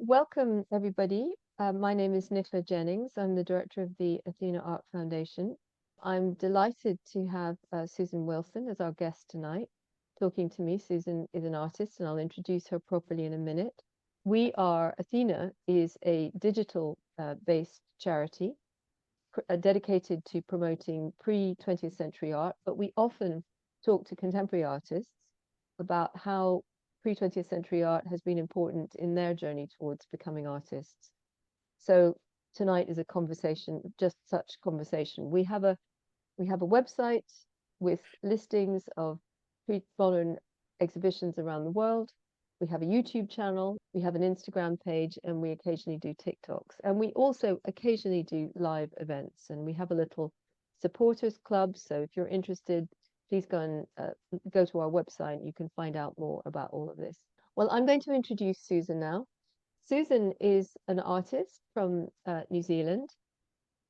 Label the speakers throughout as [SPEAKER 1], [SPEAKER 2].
[SPEAKER 1] welcome everybody. My name is Nicola Jennings. I'm the director of the Athena Art Foundation. I'm delighted to have Susan Wilson as our guest tonight. Talking to me, Susan is an artist, and I'll introduce her properly in a minute. Athena is a digital based charity dedicated to promoting pre-20th century art, but we often talk to contemporary artists about how pre-20th century art has been important in their journey towards becoming artists. So tonight is a conversation, just such conversation. We have a website with listings of pre-modern exhibitions around the world. We have a YouTube channel, we have an Instagram page, and we occasionally do TikToks. And we also occasionally do live events, and we have a little supporters club. So if you're interested, please go to our website. You can find out more about all of this. Well, I'm going to introduce Susan now. Susan is an artist from New Zealand.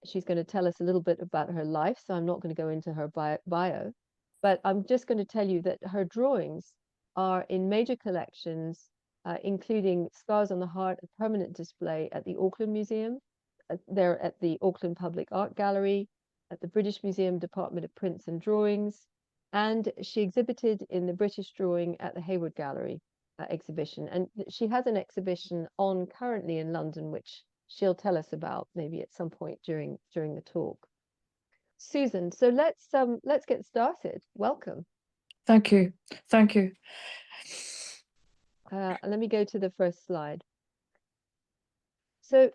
[SPEAKER 1] She's going to tell us a little bit about her life, so I'm not going to go into her bio, but I'm just going to tell you that her drawings are in major collections, including Scars on the Heart, a permanent display at the Auckland Museum. They're at the Auckland Public Art Gallery, at the British Museum Department of Prints and Drawings, and she exhibited in the British Drawing at the Hayward Gallery exhibition. And she has an exhibition on currently in London, which she'll tell us about maybe at some point during the talk. Susan, so let's get started. Welcome.
[SPEAKER 2] Thank you. Thank you.
[SPEAKER 1] Let me go to the first slide. So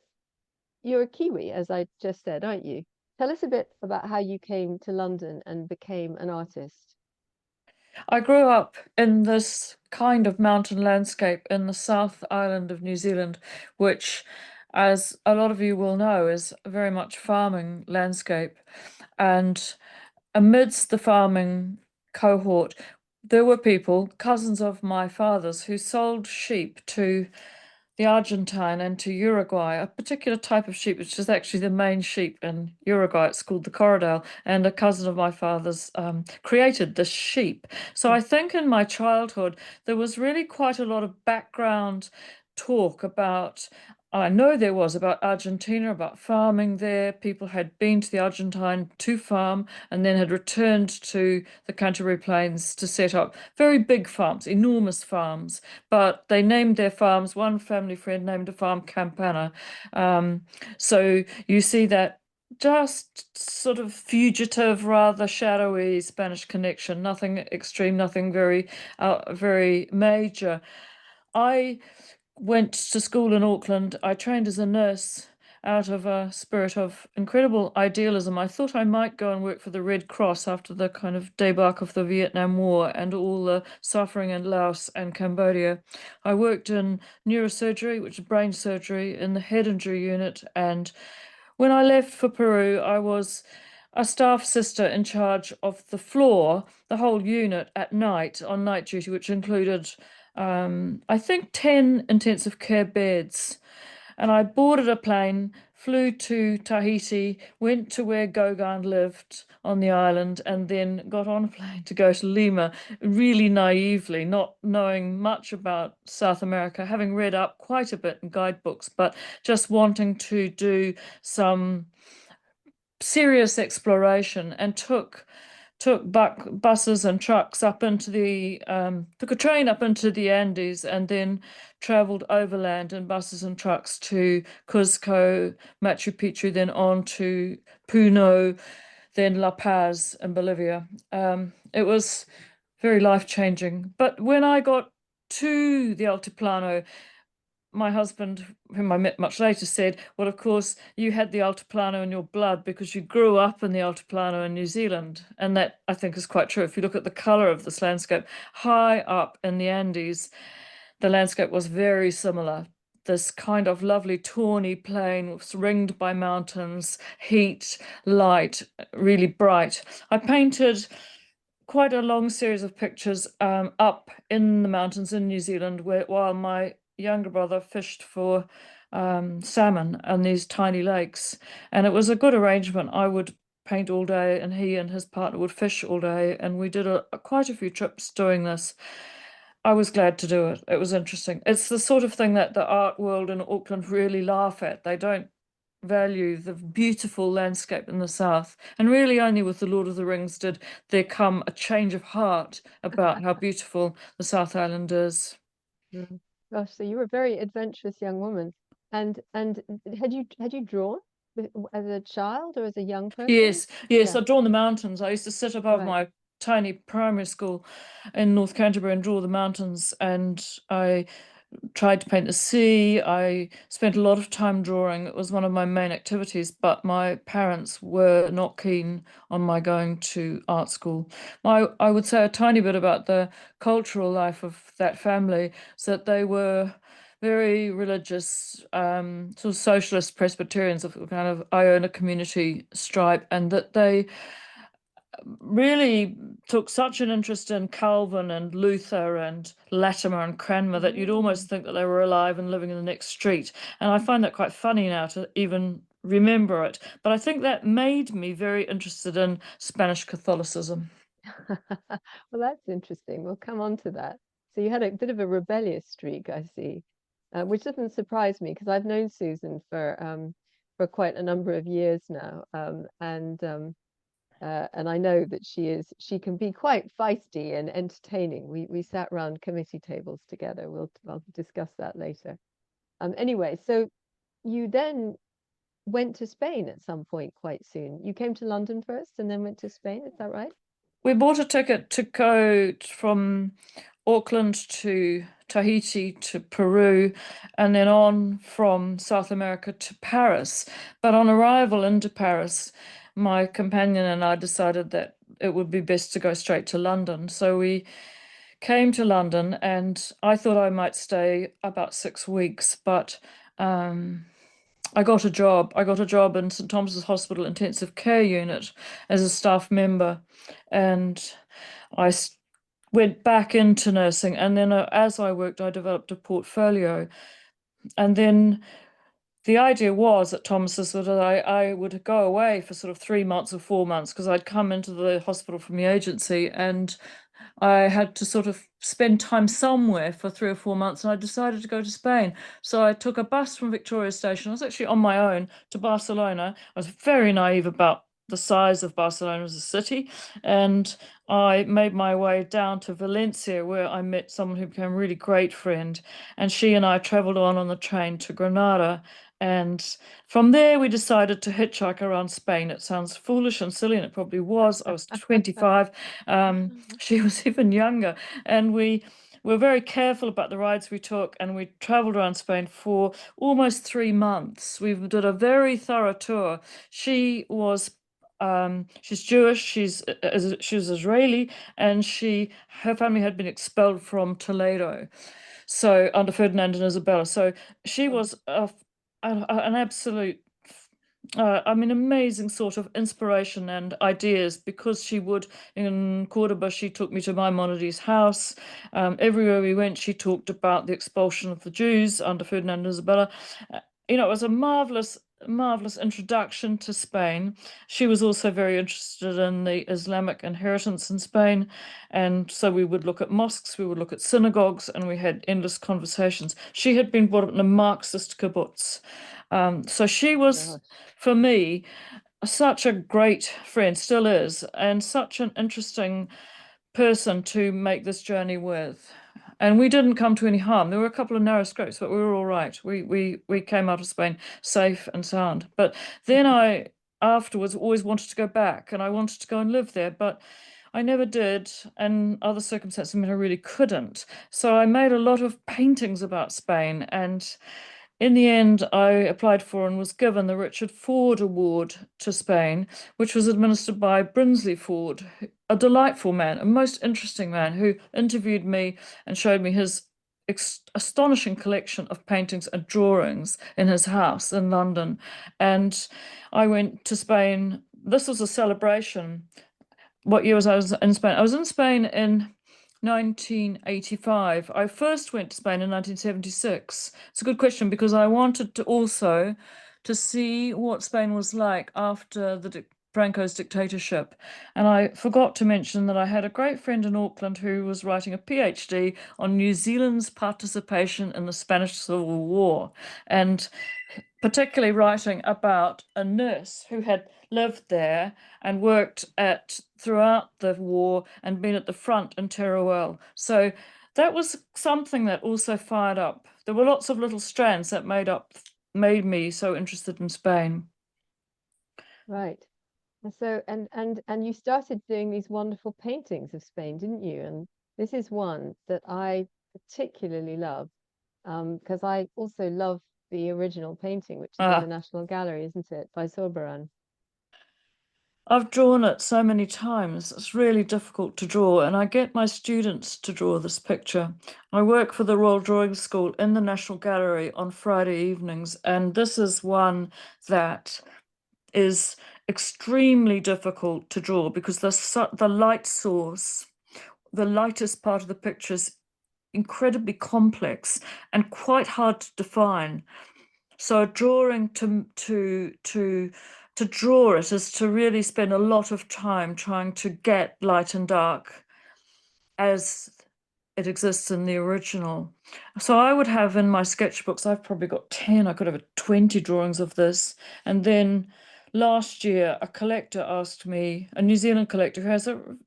[SPEAKER 1] you're a Kiwi, as I just said, aren't you? Tell us a bit about how you came to London and became an artist.
[SPEAKER 2] I grew up in this kind of mountain landscape in the South Island of New Zealand, which, as a lot of you will know, is very much farming landscape. And amidst the farming cohort, there were people, cousins of my father's, who sold sheep to the Argentine and to Uruguay, a particular type of sheep, which is actually the main sheep in Uruguay. It's called the Corridal, and a cousin of my father's created this sheep. So I think in my childhood, there was really quite a lot of background talk about, I know there was, about Argentina, about farming there. People had been to the Argentine to farm and then had returned to the Canterbury Plains to set up very big farms, enormous farms. But they named their farms, one family friend named a farm Campana. So you see that just sort of fugitive, rather shadowy Spanish connection, nothing extreme, nothing very major. I went to school in Auckland. I trained as a nurse out of a spirit of incredible idealism. I thought I might go and work for the Red Cross after the kind of debacle of the Vietnam War and all the suffering in Laos and Cambodia. I worked in neurosurgery, which is brain surgery, in the head injury unit. And when I left for Peru, I was a staff sister in charge of the floor, the whole unit at night on night duty, which included I think 10 intensive care beds. And I boarded a plane, flew to Tahiti, went to where Gauguin lived on the island, and then got on a plane to go to Lima, really naively, not knowing much about South America, having read up quite a bit in guidebooks, but just wanting to do some serious exploration, and took buses and trucks up into the took a train up into the Andes, and then traveled overland in buses and trucks to Cuzco, Machu Picchu, then on to Puno, then La Paz in Bolivia. It was very life-changing. But when I got to the Altiplano, my husband, whom I met much later, said, well, of course, you had the Altiplano in your blood because you grew up in the Altiplano in New Zealand. And that, I think, is quite true. If you look at the color of this landscape, high up in the Andes, the landscape was very similar. This kind of lovely tawny plain was ringed by mountains, heat, light, really bright. I painted quite a long series of pictures up in the mountains in New Zealand, while my younger brother fished for salmon on these tiny lakes. And it was a good arrangement. I would paint all day and he and his partner would fish all day. And we did quite a few trips doing this. I was glad to do it. It was interesting. It's the sort of thing that the art world in Auckland really laugh at. They don't value the beautiful landscape in the south. And really only with the Lord of the Rings did there come a change of heart about how beautiful the South Island is.
[SPEAKER 1] Mm. Gosh, so you were a very adventurous young woman. And had you drawn as a child or as a young person?
[SPEAKER 2] Yes, yes,
[SPEAKER 1] Yeah,
[SPEAKER 2] I've drawn the mountains. I used to sit above
[SPEAKER 1] right.
[SPEAKER 2] my tiny primary school in North Canterbury and draw the mountains, and I tried to paint the sea. I spent a lot of time drawing. It was one of my main activities, but my parents were not keen on my going to art school. I would say a tiny bit about the cultural life of that family, is that they were very religious, sort of socialist Presbyterians of kind of Iona community stripe, and that they really took such an interest in Calvin and Luther and Latimer and Cranmer that you'd
[SPEAKER 1] Mm.
[SPEAKER 2] almost think that they were alive and living in the next street. And I find that quite funny now to even remember it. But I think that made me very interested in Spanish Catholicism.
[SPEAKER 1] Well, that's interesting. We'll come on to that. So you had a bit of a rebellious streak, I see, which doesn't surprise me because I've known Susan for quite a number of years now, and I know that she can be quite feisty and entertaining. We sat round committee tables together. I'll discuss that later. Anyway, so you then went to Spain at some point quite soon. You came to London first and then went to Spain, is that right?
[SPEAKER 2] We bought a ticket to go from Auckland to Tahiti to Peru and then on from South America to Paris. But on arrival into Paris, my companion and I decided that it would be best to go straight to London. So we came to London and I thought I might stay about 6 weeks, but um, I got a job. I got a job in St Thomas's Hospital intensive care unit as a staff member, and I went back into nursing. And then as I worked, I developed a portfolio. And then the idea was at Thomas's that I would go away for sort of 3 months or 4 months because I'd come into the hospital from the agency and I had to sort of spend time somewhere for 3 or 4 months, and I decided to go to Spain. So I took a bus from Victoria Station. I was actually on my own to Barcelona. I was very naive about the size of Barcelona as a city, and I made my way down to Valencia, where I met someone who became a really great friend, and she and I traveled on the train to Granada. And from there, we decided to hitchhike around Spain. It sounds foolish and silly, and it probably was. I was 25. She was even younger, and we were very careful about the rides we took, and we traveled around Spain for almost 3 months. We did a very thorough tour. She's Jewish, she's Israeli, and her family had been expelled from Toledo, so under Ferdinand and Isabella. So she
[SPEAKER 1] Oh,
[SPEAKER 2] was an absolute I mean, amazing sort of inspiration and ideas because she would, in Cordoba, she took me to Maimonides' house. Everywhere we went, she talked about the expulsion of the Jews under Ferdinand and Isabella. It was a marvelous, marvelous introduction to Spain. She was also very interested in the Islamic inheritance in Spain. And so we would look at mosques, we would look at synagogues, and we had endless conversations. She had been brought up in a Marxist kibbutz. So she was,
[SPEAKER 1] gosh.
[SPEAKER 2] for me, such a great friend, still is, and such an interesting person to make this journey with. And we didn't come to any harm. There were a couple of narrow scrapes, but we were all right. We came out of Spain safe and sound. But then I afterwards always wanted to go back and I wanted to go and live there, but I never did, and other circumstances meant I really couldn't. So I made a lot of paintings about Spain, and in the end, I applied for and was given the Richard Ford Award to Spain, which was administered by Brinsley Ford, a delightful man, a most interesting man who interviewed me and showed me his astonishing collection of paintings and drawings in his house in London. And I went to Spain. This was a celebration. What year was I was in Spain? I was in Spain in 1985. I first went to Spain in 1976. It's a good question because I wanted to also to see what Spain was like after Franco's dictatorship. And I forgot to mention that I had a great friend in Auckland who was writing a PhD on New Zealand's participation in the Spanish Civil War, and particularly writing about a nurse who had lived there and worked at throughout the war and been at the front in Teruel. So that was something that also fired up. There were lots of little strands that made me so interested in Spain.
[SPEAKER 1] Right. And so and you started doing these wonderful paintings of Spain, didn't you? And this is one that I particularly love, because I also love the original painting, which is in the
[SPEAKER 2] Ah,
[SPEAKER 1] National Gallery, isn't it, by Zurbarán?
[SPEAKER 2] I've drawn it so many times. It's really difficult to draw, and I get my students to draw this picture. I work for the Royal Drawing School in the National Gallery on Friday evenings, and this is one that is extremely difficult to draw because the light source, the lightest part of the picture is incredibly complex and quite hard to define. So drawing to draw it is to really spend a lot of time trying to get light and dark as it exists in the original. So I would have in my sketchbooks, I've probably got 10, I could have 20 drawings of this. And then last year, a collector asked me, a New Zealand collector who has an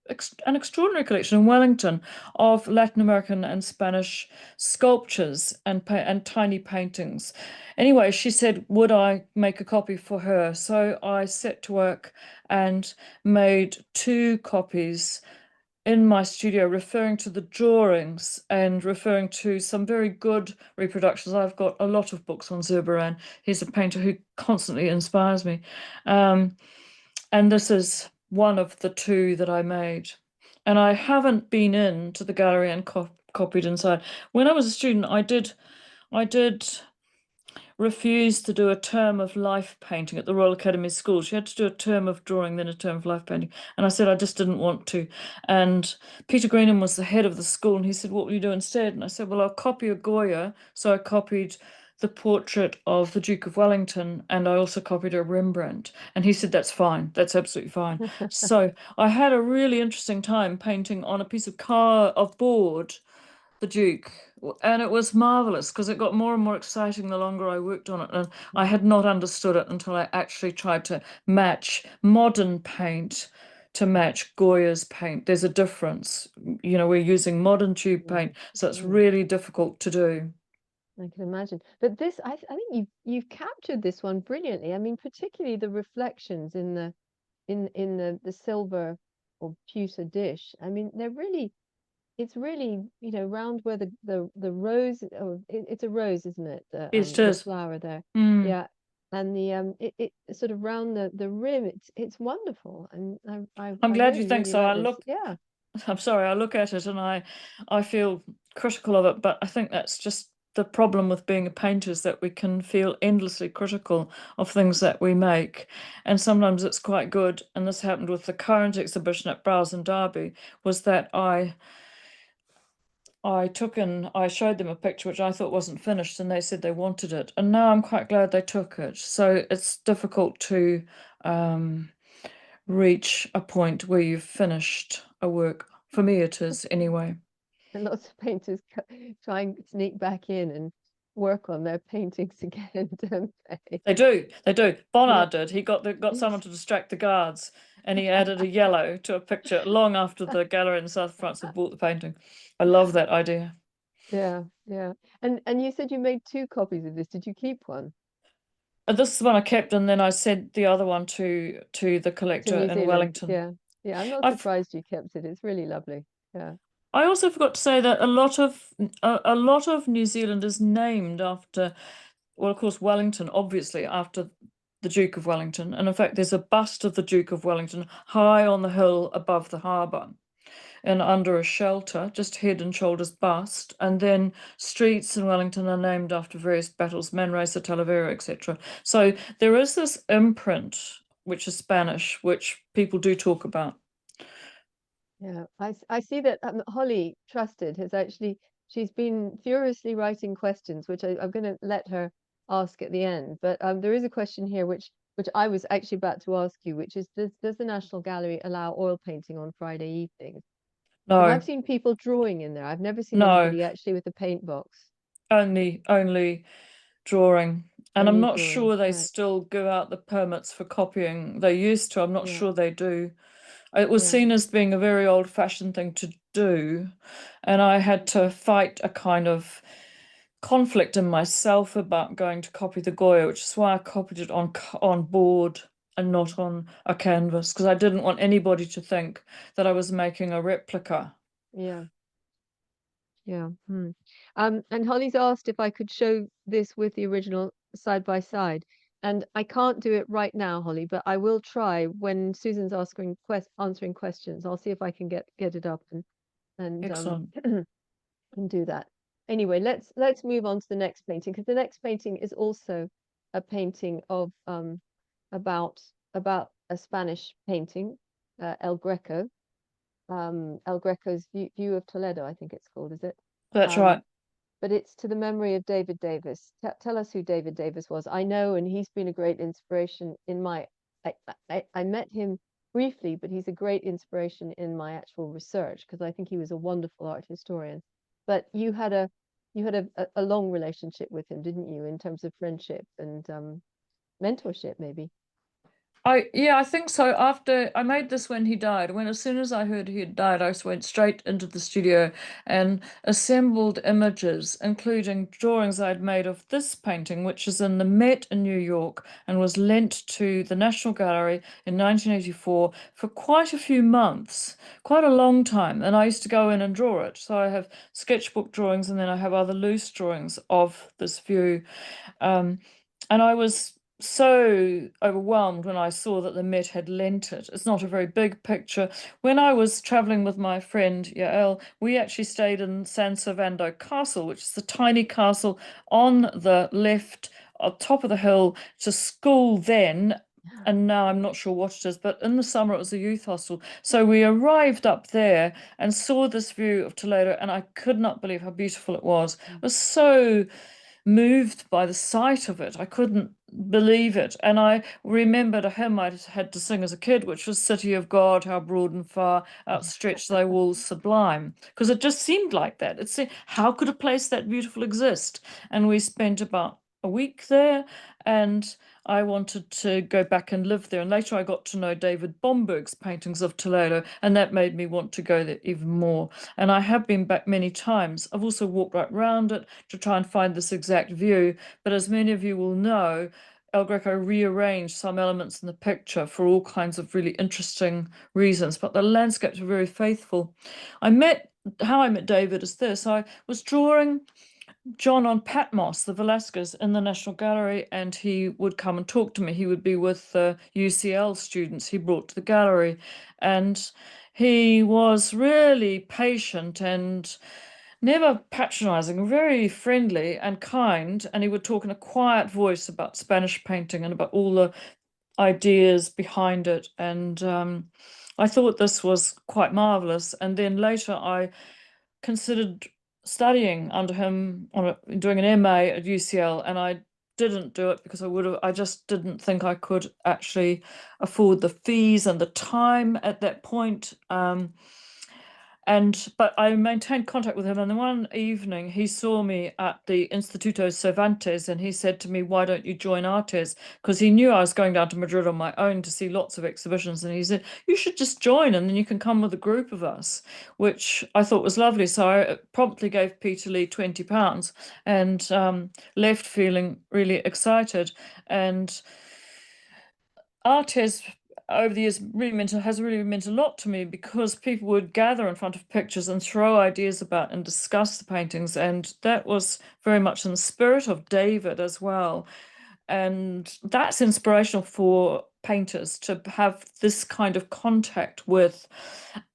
[SPEAKER 2] extraordinary collection in Wellington of Latin American and Spanish sculptures and tiny paintings. Anyway, she said, would I make a copy for her? So I set to work and made 2 copies in my studio, referring to the drawings and referring to some very good reproductions. I've got a lot of books on Zurbarán. He's a painter who constantly inspires me. Um, and this is one of the 2 that I made. And I haven't been in to the gallery and copied inside. When I was a student, I did refused to do a term of life painting at the Royal Academy School. She had to do a term of drawing, then a term of life painting. And I said I just didn't want to. And Peter Greenham was the head of the school, and he said, what will you do instead? And I said, well, I'll copy a Goya. So I copied the portrait of the Duke of Wellington, and I also copied a Rembrandt. And he said, that's fine. That's absolutely fine. So I had a really interesting time painting on a piece of board the Duke, and it was marvelous because it got more and more exciting the longer I worked on it. And I had not understood it until I actually tried to match modern paint to match Goya's paint. There's a difference. We're using modern tube
[SPEAKER 1] Mm,
[SPEAKER 2] paint, so it's
[SPEAKER 1] mm,
[SPEAKER 2] really difficult to do.
[SPEAKER 1] I can imagine. But this, I think you've captured this one brilliantly. I mean, particularly the reflections in the silver or pewter dish. I mean, it's really, round where the rose, it's a rose, isn't it?
[SPEAKER 2] Yes, it
[SPEAKER 1] The
[SPEAKER 2] is.
[SPEAKER 1] flower there.
[SPEAKER 2] Mm.
[SPEAKER 1] Yeah. And it sort of round the rim, it's wonderful. And
[SPEAKER 2] I'm
[SPEAKER 1] I
[SPEAKER 2] glad you
[SPEAKER 1] really,
[SPEAKER 2] think
[SPEAKER 1] really
[SPEAKER 2] so.
[SPEAKER 1] like this. Yeah.
[SPEAKER 2] I'm sorry, I look at it and I feel critical of it, but I think that's just the problem with being a painter is that we can feel endlessly critical of things that we make. And sometimes it's quite good. And this happened with the current exhibition at Browse and Derby, was that I showed them a picture which I thought wasn't finished and they said they wanted it. And now I'm quite glad they took it. So it's difficult to um, reach a point where you've finished a work. For me, it is anyway.
[SPEAKER 1] And lots of painters try and sneak back in and work on their paintings again, don't they?
[SPEAKER 2] They do, they do.
[SPEAKER 1] Yeah.
[SPEAKER 2] Bonnard did. He got someone to distract the guards, and he added a yellow to a picture long after the gallery in South France had bought the painting. I love that idea.
[SPEAKER 1] Yeah, yeah. And you said you made 2 copies of this. Did you keep one
[SPEAKER 2] And this is the one I kept, and then I sent the other one to the
[SPEAKER 1] to
[SPEAKER 2] collector
[SPEAKER 1] New
[SPEAKER 2] in
[SPEAKER 1] Zealand?
[SPEAKER 2] Wellington.
[SPEAKER 1] Yeah. Yeah, I'm not
[SPEAKER 2] I've
[SPEAKER 1] surprised you kept it. It's really lovely. Yeah.
[SPEAKER 2] I also forgot to say that a lot of New Zealand is named after, well, of course, Wellington, obviously, after the Duke of Wellington. And in fact, there's a bust of the Duke of Wellington high on the hill above the harbour and under a shelter, just head and shoulders bust. And then streets in Wellington are named after various battles, Manresa, Talavera, etc. So there is this imprint, which is Spanish, which people do talk about.
[SPEAKER 1] Yeah. I see that Holly Trusted has actually, she's been furiously writing questions, which I'm going to let her ask at the end. But there is a question here which which I was actually about to ask you, which is does the National Gallery allow oil painting on Friday evenings? Because I've
[SPEAKER 2] No,
[SPEAKER 1] seen people drawing in there. I've never seen
[SPEAKER 2] no,
[SPEAKER 1] anybody actually with a paint box.
[SPEAKER 2] only drawing. And I'm
[SPEAKER 1] Only
[SPEAKER 2] not
[SPEAKER 1] drawing,
[SPEAKER 2] sure they
[SPEAKER 1] right?
[SPEAKER 2] still give out the permits for copying. They used to. I'm not
[SPEAKER 1] Yeah,
[SPEAKER 2] sure they do. It was
[SPEAKER 1] yeah.
[SPEAKER 2] seen as being a very old-fashioned thing to do, and I had
[SPEAKER 1] Mm.
[SPEAKER 2] to fight a kind of conflict in myself about going to copy the Goya, which is why I copied it on board and
[SPEAKER 1] Mm.
[SPEAKER 2] not on a canvas, because I didn't want anybody to think that I was making a replica.
[SPEAKER 1] Yeah, yeah. Hmm. And Holly's asked if I could show this with the original side by side. And I can't do it right now, Holly, but I will try when Susan's answering questions. I'll see if I can get it up and
[SPEAKER 2] Excellent.
[SPEAKER 1] and do that. Anyway, let's move on to the next painting because the next painting is also a painting of about about a Spanish painting, El Greco. El Greco's view of Toledo, I think it's called, is it?
[SPEAKER 2] That's
[SPEAKER 1] Um,
[SPEAKER 2] right.
[SPEAKER 1] but it's to the memory of David Davis. Tell us who David Davis was. I know, and he's been a great inspiration in my. I met him briefly, but he's a great inspiration in my actual research because I think he was a wonderful art historian. But you had a long relationship with him, didn't you, in terms of friendship and mentorship, maybe?
[SPEAKER 2] Yeah, I think so. After I made this when he died, when as soon as I heard he had died, I went straight into the studio and assembled images, including drawings I'd made of this painting, which is in the Met in New York and was lent to the National Gallery in 1984 for quite a few months, quite a long time. And I used to go in and draw it. So I have sketchbook drawings and then I have other loose drawings of this view. Um, and I was so overwhelmed when I saw that the Met had lent it. It's not a very big picture. When I was traveling with my friend Yael, we actually stayed in San Servando Castle, which is a tiny castle on the left, top of the hill. It's a school then. And now I'm not sure what it is, but in the summer it was a youth hostel. So we arrived up there and saw this view of Toledo, and I could not believe how beautiful it was. It was so moved by the sight of it. I couldn't believe it. And I remembered a hymn I had to sing as a kid, which was City of God, how broad and far outstretched thy walls sublime. Because it just seemed like that. It seemed, how could a place that beautiful exist? And we spent about a week there, and I wanted to go back and live there. And later I got to know David Bomberg's paintings of Toledo, and that made me want to go there even more. And I have been back many times. I've also walked right round it to try and find this exact view. But as many of you will know, El Greco rearranged some elements in the picture for all kinds of really interesting reasons, but the landscapes were very faithful. How I met David is this. I was drawing John on Patmos, the Velasquez, in the National Gallery, and he would come and talk to me. He would be with the UCL students he brought to the gallery, and he was really patient and never patronizing, very friendly and kind. And he would talk in a quiet voice about Spanish painting and about all the ideas behind it. And I thought this was quite marvelous. And then later I considered studying under him doing an MA at UCL, and I didn't do it because I just didn't think I could actually afford the fees and the time at that point. But I maintained contact with him, and then one evening he saw me at the Instituto Cervantes, and he said to me, "Why don't you join Artes?" Because he knew I was going down to Madrid on my own to see lots of exhibitions, and he said, "You should just join, and then you can come with a group of us," which I thought was lovely. So I promptly gave Peter Lee £20 and left feeling really excited. And art over the years has really meant a lot to me because people would gather in front of pictures and throw ideas about and discuss the paintings, and that was very much in the spirit of David as well. And that's inspirational for painters to have this kind of contact with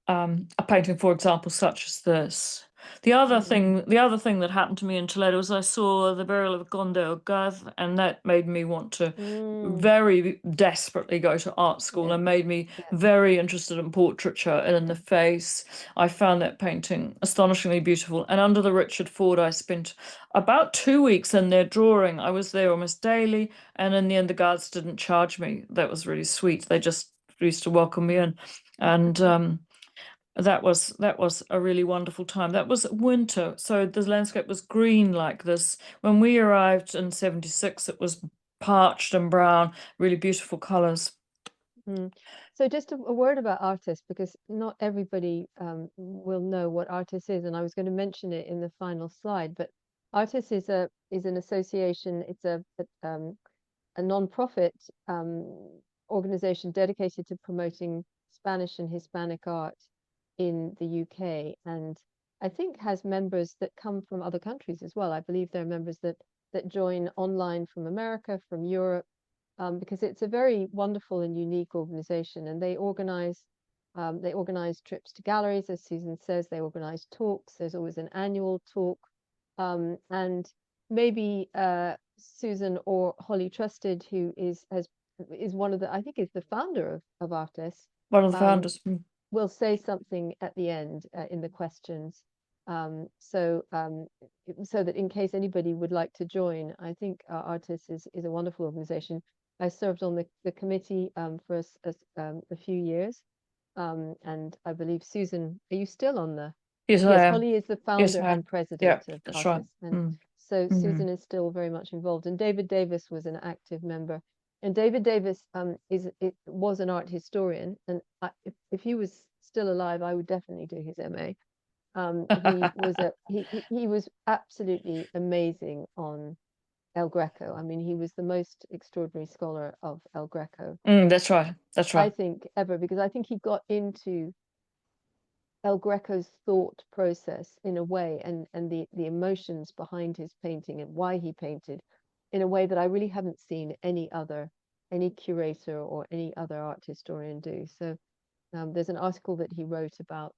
[SPEAKER 2] a painting, for example, such as this.
[SPEAKER 1] Mm.
[SPEAKER 2] The other thing that happened to me in Toledo was I saw the burial of Conde Ogaz, and that made me want to
[SPEAKER 1] Mm.
[SPEAKER 2] very desperately go to art school
[SPEAKER 1] Yeah,
[SPEAKER 2] and made me
[SPEAKER 1] yeah.
[SPEAKER 2] very interested in portraiture and in the face. I found that painting astonishingly beautiful. And under the Richard Ford, I spent about 2 weeks in there drawing. I was there almost daily, and in the end, the guards didn't charge me. That was really sweet. They just used to welcome me in, and that was a really wonderful time. That was winter, so the landscape was green like this. When we arrived in 76, it was parched and brown, really beautiful colors.
[SPEAKER 1] Mm. So just a word about artists, because not everybody will know what artist is, and I was going to mention it in the final slide. But artist is an association. It's a non-profit organization dedicated to promoting Spanish and Hispanic art in the UK, and I think has members that come from other countries as well. I believe there are members that join online from America, from Europe, because it's a very wonderful and unique organization, and they organize trips to galleries, as Susan says. They organize talks. There's always an annual talk, and maybe Susan or Holly Trusted, who is one of the, I think is the founder of Artis,
[SPEAKER 2] One of the
[SPEAKER 1] um,
[SPEAKER 2] founders.
[SPEAKER 1] will say something at the end in the questions. Um, so um, so that in case anybody would like to join, I think Artis is a wonderful organization. I served on the committee for a few years, and I believe Susan, are you still on the?
[SPEAKER 2] Yes, I
[SPEAKER 1] Yes,
[SPEAKER 2] am.
[SPEAKER 1] Holly is the
[SPEAKER 2] Yes,
[SPEAKER 1] founder
[SPEAKER 2] I
[SPEAKER 1] and
[SPEAKER 2] am. Yeah,
[SPEAKER 1] president of
[SPEAKER 2] that's right.
[SPEAKER 1] Artis, and
[SPEAKER 2] Mm.
[SPEAKER 1] so
[SPEAKER 2] Mm.
[SPEAKER 1] Susan is still very much involved. And David Davis was an active member. And David Davis was an art historian, and if he was still alive, I would definitely do his MA. He was absolutely amazing on El Greco. I mean, he was the most extraordinary scholar of El Greco,
[SPEAKER 2] That's right. That's
[SPEAKER 1] I
[SPEAKER 2] right.
[SPEAKER 1] think, ever, because I think he got into El Greco's thought process in a way, and the emotions behind his painting and why he painted in a way that I really haven't seen any curator or any other art historian do. So there's an article that he wrote about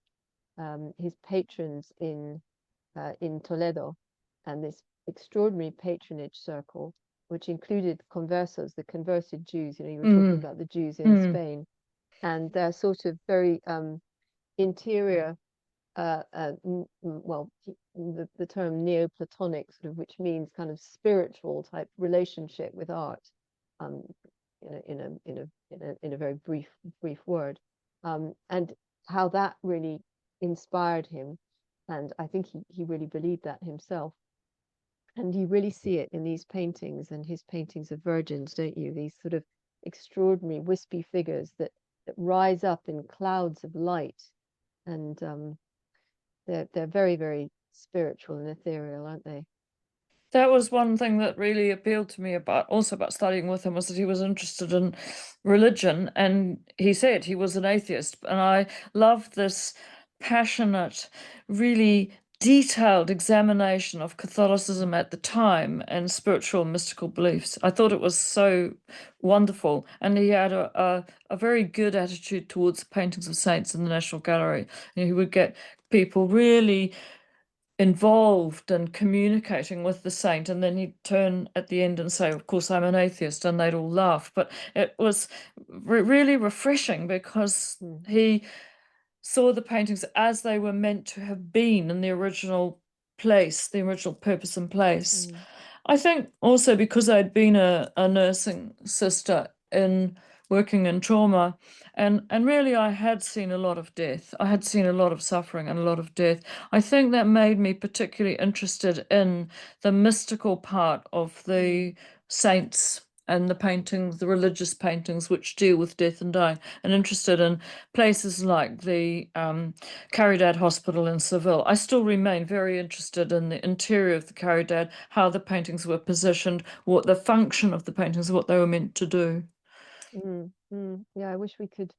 [SPEAKER 1] his patrons in Toledo, and this extraordinary patronage circle, which included conversos, the converted Jews. You know, you were talking
[SPEAKER 2] Mm.
[SPEAKER 1] about the Jews in
[SPEAKER 2] Mm.
[SPEAKER 1] Spain, and their sort of very interior, well, the term Neoplatonic, sort of, which means kind of spiritual type relationship with art, um, in a very brief word, and how that really inspired him, and I think he really believed that himself. And you really see it in these paintings and his paintings of virgins, don't you? These sort of extraordinary wispy figures that rise up in clouds of light, and they're very, very spiritual and ethereal, aren't they?
[SPEAKER 2] That was one thing that really appealed to me about studying with him, was that he was interested in religion, and he said he was an atheist. And I loved this passionate, really detailed examination of Catholicism at the time and spiritual and mystical beliefs. I thought it was so wonderful. And he had a very good attitude towards paintings of saints in the National Gallery. He would get people really involved and communicating with the saint, and then he'd turn at the end and say, of course, I'm an atheist, and they'd all laugh. But it was really refreshing, because
[SPEAKER 1] Mm,
[SPEAKER 2] he saw the paintings as they were meant to have been in the original place, the original purpose and place.
[SPEAKER 1] mm,
[SPEAKER 2] I think also because I'd been a nursing sister in working in trauma, and really I had seen a lot of death. I had seen a lot of suffering and a lot of death. I think that made me particularly interested in the mystical part of
[SPEAKER 1] mm,
[SPEAKER 2] the saints and the paintings, the religious paintings which deal with death and dying, and interested in places like the Caridad Hospital in Seville. I still remain very interested in the interior of the Caridad, how the paintings were positioned, what the function of the paintings, what they were meant to do.
[SPEAKER 1] Yeah, I wish we could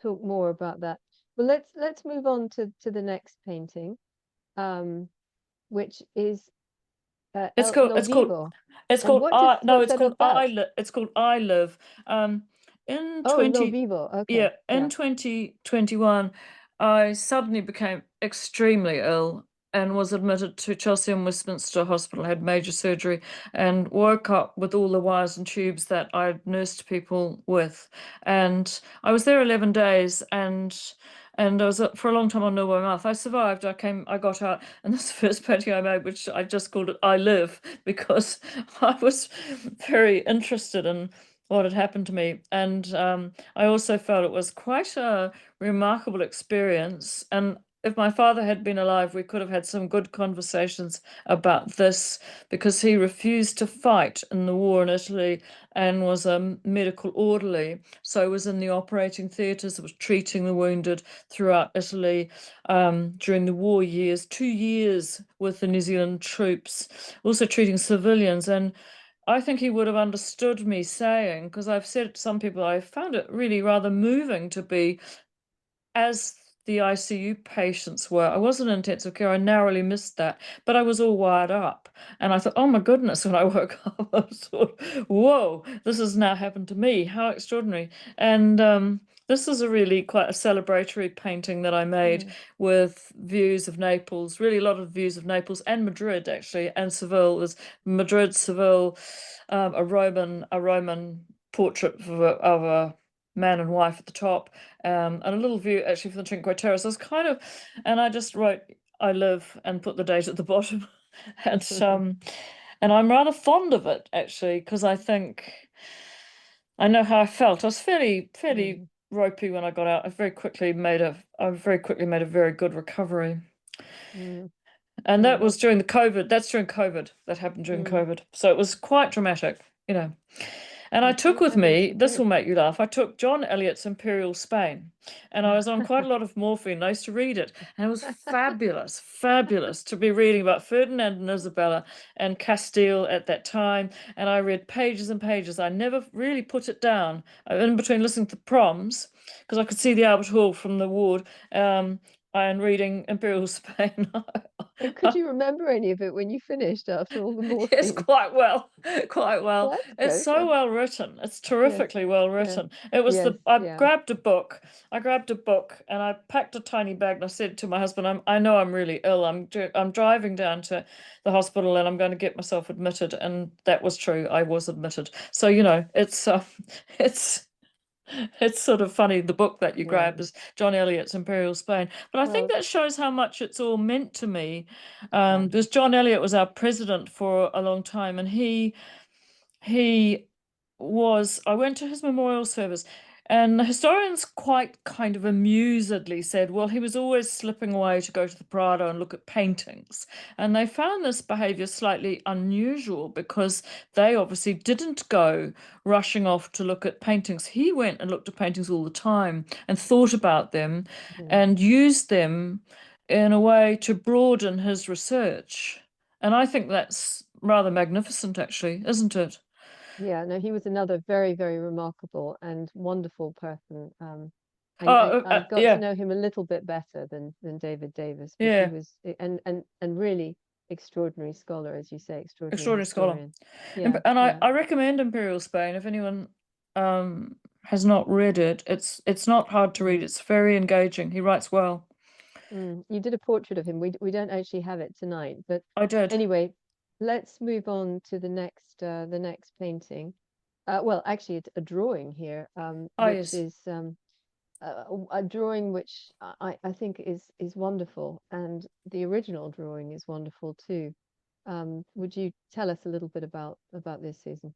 [SPEAKER 1] talk more about that. Well, let's move on to the next painting, um, which is
[SPEAKER 2] It's
[SPEAKER 1] El
[SPEAKER 2] called
[SPEAKER 1] No
[SPEAKER 2] it's called
[SPEAKER 1] Vivo.
[SPEAKER 2] it's
[SPEAKER 1] And
[SPEAKER 2] called I no,
[SPEAKER 1] what's
[SPEAKER 2] it's
[SPEAKER 1] that
[SPEAKER 2] called
[SPEAKER 1] about?
[SPEAKER 2] It's called I Live. In
[SPEAKER 1] Oh, No
[SPEAKER 2] 20
[SPEAKER 1] Vivo. Okay.
[SPEAKER 2] yeah, in
[SPEAKER 1] Yeah.
[SPEAKER 2] 2021, I suddenly became extremely ill, and was admitted to Chelsea and Westminster Hospital, had major surgery, and woke up with all the wires and tubes that I'd nursed people with. And I was there 11 days, and I was for a long time on nil by mouth. I survived. I got out, and this is the first painting I made, which I just called it "I Live," because I was very interested in what had happened to me, and I also felt it was quite a remarkable experience. And if my father had been alive, we could have had some good conversations about this, because he refused to fight in the war in Italy and was a medical orderly. So he was in the operating theatres, was treating the wounded throughout Italy during the war years, 2 years with the New Zealand troops, also treating civilians. And I think he would have understood me saying, because I've said to some people, I found it really rather moving to be as the ICU patients were. I wasn't in intensive care. I narrowly missed that, but I was all wired up. And I thought, oh my goodness, when I woke up, I thought, whoa, this has now happened to me. How extraordinary. And this is a really quite a celebratory painting that I made
[SPEAKER 1] Mm.
[SPEAKER 2] with views of Naples, really a lot of views of Naples and Madrid, actually, and Seville. There's Madrid, Seville, a Roman portrait of a man and wife at the top, and a little view actually from the Cinque Terre. So it's kind of, and I just wrote "I live" and put the date at the bottom, and I'm rather fond of it actually, because I think I know how I felt. I was fairly
[SPEAKER 1] Mm.
[SPEAKER 2] ropey when I got out. I very quickly made a very good recovery.
[SPEAKER 1] Mm.
[SPEAKER 2] And
[SPEAKER 1] Oh,
[SPEAKER 2] that was
[SPEAKER 1] that's
[SPEAKER 2] during the COVID. That's during COVID. That happened during
[SPEAKER 1] mm.
[SPEAKER 2] COVID. So it was quite dramatic, you know. And I
[SPEAKER 1] I
[SPEAKER 2] took
[SPEAKER 1] think
[SPEAKER 2] with
[SPEAKER 1] that is
[SPEAKER 2] me, this will
[SPEAKER 1] great.
[SPEAKER 2] make you laugh, I took John Eliot's Imperial Spain. And I was on quite a lot of morphine. I used to read it. And it was fabulous, fabulous to be reading about Ferdinand and Isabella and Castile at that time. And I read pages and pages. I never really put it down. In between listening to proms, because I could see the Albert Hall from the ward, and reading Imperial Spain.
[SPEAKER 1] And could you remember any of it when you finished after all the
[SPEAKER 2] Yes,
[SPEAKER 1] morphine?
[SPEAKER 2] quite well, quite well.
[SPEAKER 1] Well, that's
[SPEAKER 2] It's
[SPEAKER 1] good.
[SPEAKER 2] so well written. It's
[SPEAKER 1] Yes,
[SPEAKER 2] terrifically well
[SPEAKER 1] yeah,
[SPEAKER 2] written. It was
[SPEAKER 1] yes,
[SPEAKER 2] the I
[SPEAKER 1] yeah.
[SPEAKER 2] grabbed a book. I grabbed a book and I packed a tiny bag and I said to my husband, I know I'm really ill. I'm driving down to the hospital and I'm going to get myself admitted." And that was true. I was admitted. So, it's it's it's sort of funny. The book that you
[SPEAKER 1] Yeah.
[SPEAKER 2] grabbed is John Eliot's Imperial Spain. But I think
[SPEAKER 1] Well,
[SPEAKER 2] that shows how much it's all meant to me.
[SPEAKER 1] yeah.
[SPEAKER 2] Because John Eliot was our president for a long time, and he was, I went to his memorial service, and the historians quite kind of amusedly said, well, he was always slipping away to go to the Prado and look at paintings. And they found this behavior slightly unusual because they obviously didn't go rushing off to look at paintings. He went and looked at paintings all the time and thought about them
[SPEAKER 1] Mm.
[SPEAKER 2] and used them in a way to broaden his research. And I think that's rather magnificent, actually, isn't it?
[SPEAKER 1] Yeah, no, he was another very, very remarkable and wonderful person. I got to
[SPEAKER 2] Yeah,
[SPEAKER 1] know him a little bit better than David Davis, but he
[SPEAKER 2] yeah,
[SPEAKER 1] was and really extraordinary scholar, as you say, extraordinary
[SPEAKER 2] extraordinary scholar.
[SPEAKER 1] historian.
[SPEAKER 2] And,
[SPEAKER 1] Yeah,
[SPEAKER 2] and I,
[SPEAKER 1] yeah.
[SPEAKER 2] I recommend Imperial Spain if anyone has not read it. It's not hard to read.
[SPEAKER 1] Mm.
[SPEAKER 2] It's very engaging. He writes well.
[SPEAKER 1] Mm. You did a portrait of him. We don't actually have it tonight, but
[SPEAKER 2] I did.
[SPEAKER 1] anyway, let's move on to the next painting. Well, actually, it's a drawing here,
[SPEAKER 2] Ah,
[SPEAKER 1] which
[SPEAKER 2] yes.
[SPEAKER 1] is a drawing which I think is wonderful, and the original drawing is wonderful too. Would you tell us a little bit about this, Susan?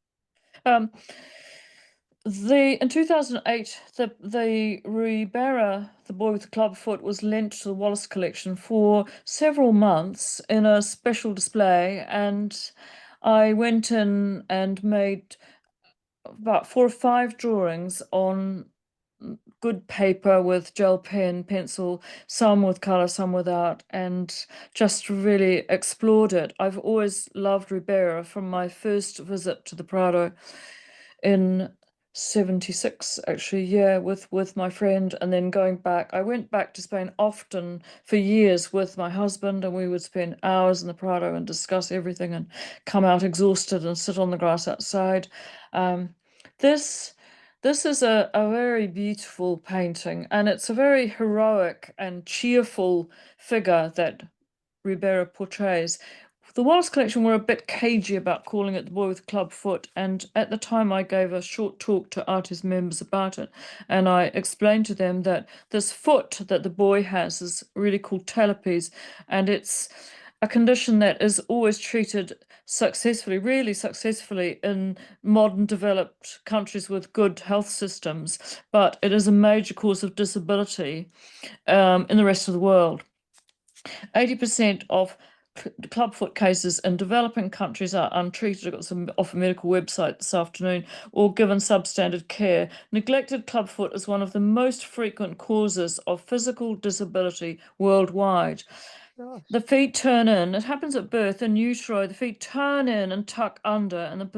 [SPEAKER 2] Um, in 2008, the Ribera, the boy with the club foot, was lent to the Wallace collection for several months in a special display, and I went in and made about 4 or 5 drawings on good paper with gel pen, pencil, some with color, some without, and just really explored it. I've always loved Ribera from my first visit to the Prado in 76, actually, yeah, with my friend, and then going back. I went back to Spain often for years with my husband, and we would spend hours in the Prado and discuss everything and come out exhausted and sit on the grass outside. Um, this this is a very beautiful painting, and it's a very heroic and cheerful figure that Ribera portrays. The Wallace collection were a bit cagey about calling it the boy with the club foot, and at the time I gave a short talk to artist members about it, and I explained to them that this foot that the boy has is really called talipes, and it's a condition that is always treated successfully, really successfully in modern developed countries with good health systems, but it is a major cause of disability in the rest of the world. 80% of clubfoot cases in developing countries are untreated. I got some off a medical website this afternoon, or given substandard care. Neglected clubfoot is one of the most frequent causes of physical disability worldwide.
[SPEAKER 1] Gosh.
[SPEAKER 2] The feet turn in. It happens at birth in utero. The feet turn in and tuck under, and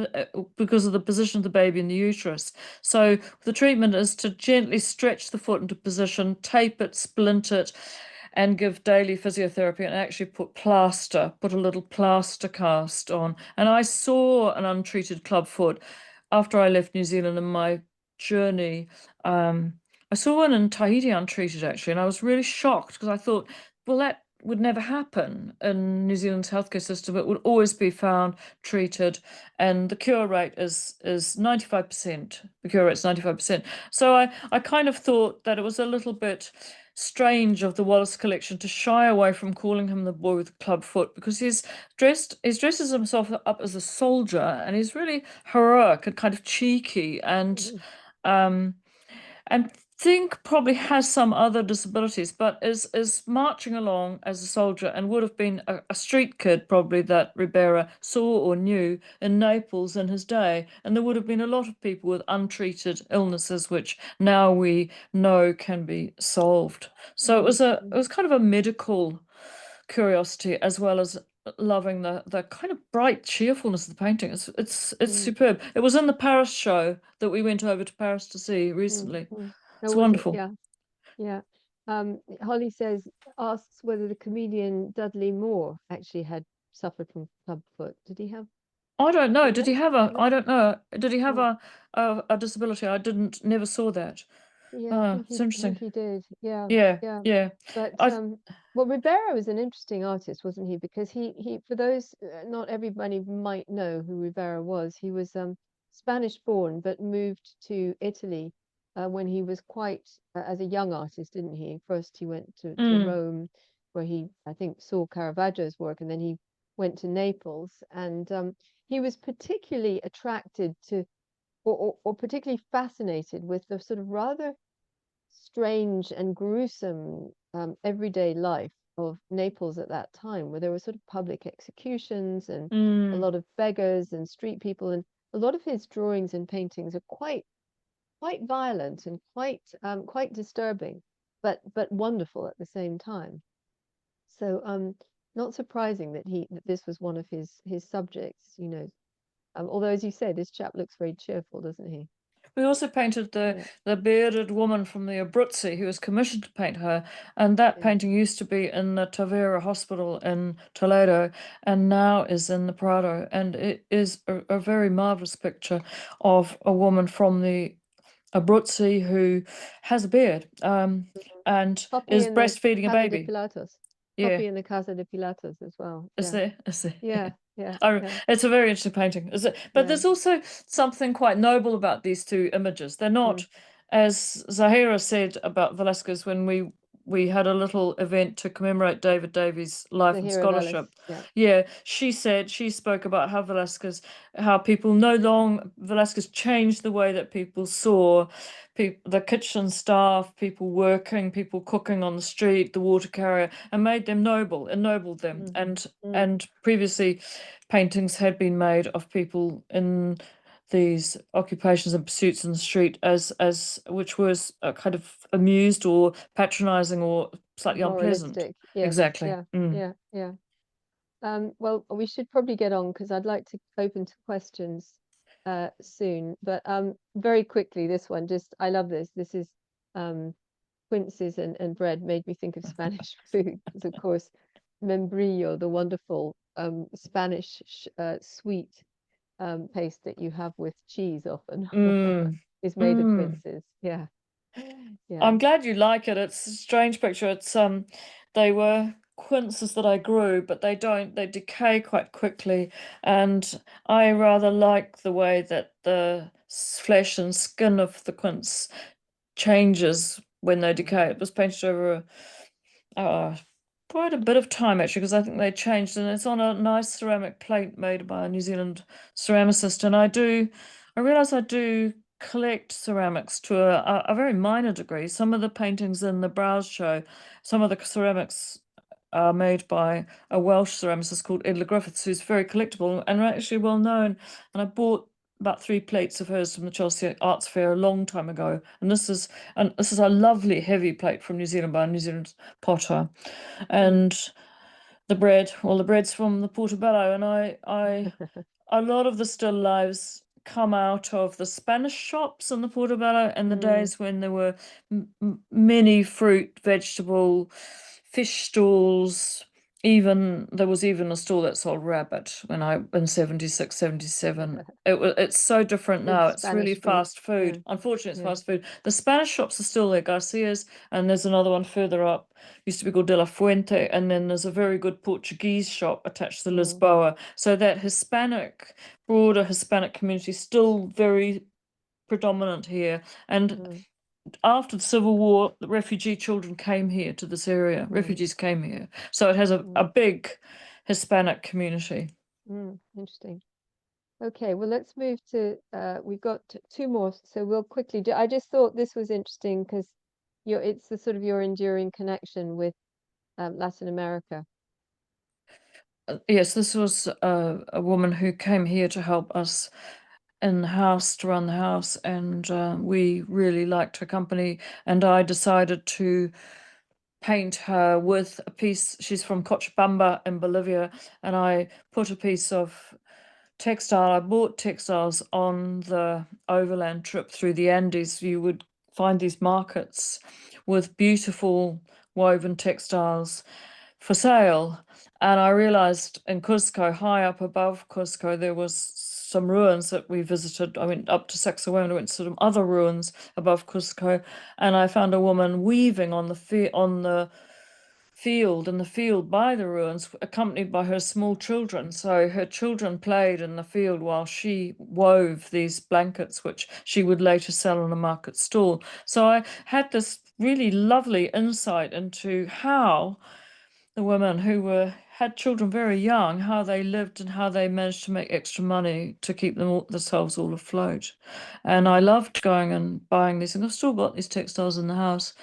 [SPEAKER 2] because of the position of the baby in the uterus. So the treatment is to gently stretch the foot into position, tape it, splint it, and give daily physiotherapy, and actually put a little plaster cast on. And I saw an untreated club foot after I left New Zealand in my journey. I saw one in Tahiti untreated actually, and I was really shocked because I thought, well, that would never happen in New Zealand's healthcare system. It would always be found, treated, and the cure rate is 95%. The cure rate's 95%. So I kind of thought that it was a little bit strange of the Wallace collection to shy away from calling him the boy with the club foot, because he dresses himself up as a soldier, and he's really heroic and kind of cheeky,
[SPEAKER 1] Mhm.
[SPEAKER 2] um and think probably has some other disabilities, but is marching along as a soldier, and would have been a street kid probably that Ribera saw or knew in Naples in his day. And there would have been a lot of people with untreated illnesses, which now we know can be solved. So
[SPEAKER 1] Mhm.
[SPEAKER 2] it was kind of a medical curiosity, as well as loving the kind of bright cheerfulness of the painting. It's
[SPEAKER 1] Mhm.
[SPEAKER 2] superb. It was in the Paris show that we went over to Paris to see recently.
[SPEAKER 1] Mhm. Oh,
[SPEAKER 2] It's
[SPEAKER 1] was it?
[SPEAKER 2] wonderful.
[SPEAKER 1] Yeah. Yeah. Holly asks whether the comedian Dudley Moore actually had suffered from clubfoot. Did he have?
[SPEAKER 2] I don't know. Did
[SPEAKER 1] No?
[SPEAKER 2] he have a?
[SPEAKER 1] No?
[SPEAKER 2] I don't know. Did he have
[SPEAKER 1] No.
[SPEAKER 2] a disability? I didn't. Never saw that.
[SPEAKER 1] Yeah,
[SPEAKER 2] Oh, it's
[SPEAKER 1] I think
[SPEAKER 2] interesting.
[SPEAKER 1] he did. Yeah,
[SPEAKER 2] Yeah,
[SPEAKER 1] yeah.
[SPEAKER 2] yeah.
[SPEAKER 1] But
[SPEAKER 2] I
[SPEAKER 1] well, Ribera was an interesting artist, wasn't he? Because he for those not everybody might know who Ribera was. He was Spanish born, but moved to Italy when he was quite as a young artist, didn't he? First he went to
[SPEAKER 2] mm,
[SPEAKER 1] Rome, where he I think saw Caravaggio's work, and then he went to Naples, and he was particularly attracted to or particularly fascinated with the sort of rather strange and gruesome everyday life of Naples at that time, where there were sort of public executions and a
[SPEAKER 2] mm,
[SPEAKER 1] lot of beggars and street people, and a lot of his drawings and paintings are quite violent and quite disturbing, but wonderful at the same time. So not surprising that he that this was one of his subjects, you know. Although as you say, this chap looks very cheerful, doesn't he?
[SPEAKER 2] We also painted
[SPEAKER 1] Yeah,
[SPEAKER 2] the bearded woman from the Abruzzi who was commissioned to paint her, and that
[SPEAKER 1] yeah.
[SPEAKER 2] painting used to be in the Tavera Hospital in Toledo, and now is in the Prado, and it is a very marvelous picture of a woman from the Abruzzi who has a beard, and
[SPEAKER 1] Poppy
[SPEAKER 2] is
[SPEAKER 1] in the
[SPEAKER 2] breastfeeding a
[SPEAKER 1] Casa de
[SPEAKER 2] baby.
[SPEAKER 1] Pilatos.
[SPEAKER 2] Yeah.
[SPEAKER 1] Poppy in the Casa de Pilatos as well.
[SPEAKER 2] Is
[SPEAKER 1] Yeah.
[SPEAKER 2] there? Is there?
[SPEAKER 1] Yeah. Yeah.
[SPEAKER 2] Oh,
[SPEAKER 1] Yeah.
[SPEAKER 2] it's a very interesting painting. Is it? But
[SPEAKER 1] Yeah.
[SPEAKER 2] there's also something quite noble about these two images. They're
[SPEAKER 1] Mm.
[SPEAKER 2] not, as Zahira said about Velasquez when we had a little event to commemorate David Davies' life and
[SPEAKER 1] Zahira Velas.
[SPEAKER 2] scholarship.
[SPEAKER 1] Yeah.
[SPEAKER 2] Yeah, she spoke about how people no long Velasquez changed the way that people saw people, the kitchen staff, people working, people cooking on the street, the water carrier, and made them noble, ennobled them.
[SPEAKER 1] Mm.
[SPEAKER 2] And
[SPEAKER 1] Mm.
[SPEAKER 2] and previously paintings had been made of people in these occupations and pursuits in the street as which was kind of amused or patronizing or slightly unpleasant.
[SPEAKER 1] Moralistic. Yes.
[SPEAKER 2] Exactly.
[SPEAKER 1] Yeah. Yeah. Yeah. Well, we should probably get on because I'd like to open to questions soon. But very quickly, this one, just I love this. This is um, quinces and bread made me think of Spanish food. Because of course, membrillo, the wonderful Spanish sweet paste that you have with cheese often,
[SPEAKER 2] Mm,
[SPEAKER 1] is made of
[SPEAKER 2] mm.
[SPEAKER 1] quinces. Yeah, yeah.
[SPEAKER 2] I'm glad you like it. It's a strange picture. It's they were quinces that I grew, but they don't, they decay quite quickly. And I rather like the way that the flesh and skin of the quince changes when they
[SPEAKER 1] Mm.
[SPEAKER 2] decay. It was painted over uh, quite a bit of time actually, because I think they changed, and it's on a nice ceramic plate made by a New Zealand ceramicist. And I realize I do collect ceramics to a very minor degree. Some of the paintings in the browse show, some of the ceramics are made by a Welsh ceramicist called Edla Griffiths, who's very collectible and actually well known. And I bought about 3 plates of hers from the Chelsea Arts Fair a long time ago. And this is a lovely heavy plate from New Zealand by a New Zealand potter.
[SPEAKER 1] Mm.
[SPEAKER 2] And the bread's from the Portobello. And I a lot of the still lives come out of the Spanish shops in the Portobello and the
[SPEAKER 1] Mm.
[SPEAKER 2] days when there were many fruit, vegetable, fish stalls. Even there was even a stall that sold rabbit when I in 76, 77. It's so different
[SPEAKER 1] Big
[SPEAKER 2] now. It's really
[SPEAKER 1] Spanish food.
[SPEAKER 2] fast
[SPEAKER 1] Yeah.
[SPEAKER 2] food. Unfortunately, it's
[SPEAKER 1] Yeah.
[SPEAKER 2] fast food. The Spanish shops are still there, Garcia's, and there's another one further up. Used to be called De La Fuente, and then there's a very good Portuguese shop attached to
[SPEAKER 1] Mm.
[SPEAKER 2] Lisboa. So that broader Hispanic community is still very predominant here. And
[SPEAKER 1] Mm.
[SPEAKER 2] after the Civil War, the refugee children came here to this area.
[SPEAKER 1] Mm.
[SPEAKER 2] Refugees came here. So it has a
[SPEAKER 1] Mm.
[SPEAKER 2] big Hispanic community.
[SPEAKER 1] Mm. Interesting. Okay, well, let's move to we've got two more, so we'll quickly do. I just thought this was interesting because it's the sort of your enduring connection with Latin America.
[SPEAKER 2] Yes, this was a woman who came here to help us in the house, to run the house, and we really liked her company. And I decided to paint her with a piece. She's from Cochabamba in Bolivia, and I put a piece of textile. I bought textiles on the overland trip through the Andes. You would find these markets with beautiful woven textiles for sale. And I realized in Cusco, high up above Cusco, there was some ruins that we visited. I went up to Sacsayhuaman, I went to some other ruins above Cusco, and I found a woman weaving on the field in the field by the ruins, accompanied by her small children. So her children played in the field while she wove these blankets, which she would later sell on a market stall. So I had this really lovely insight into how the women who had children very young, how they lived and how they managed to make extra money to keep themselves all afloat. And I
[SPEAKER 1] Mm.
[SPEAKER 2] loved going and buying these things. I've still got these textiles in the house,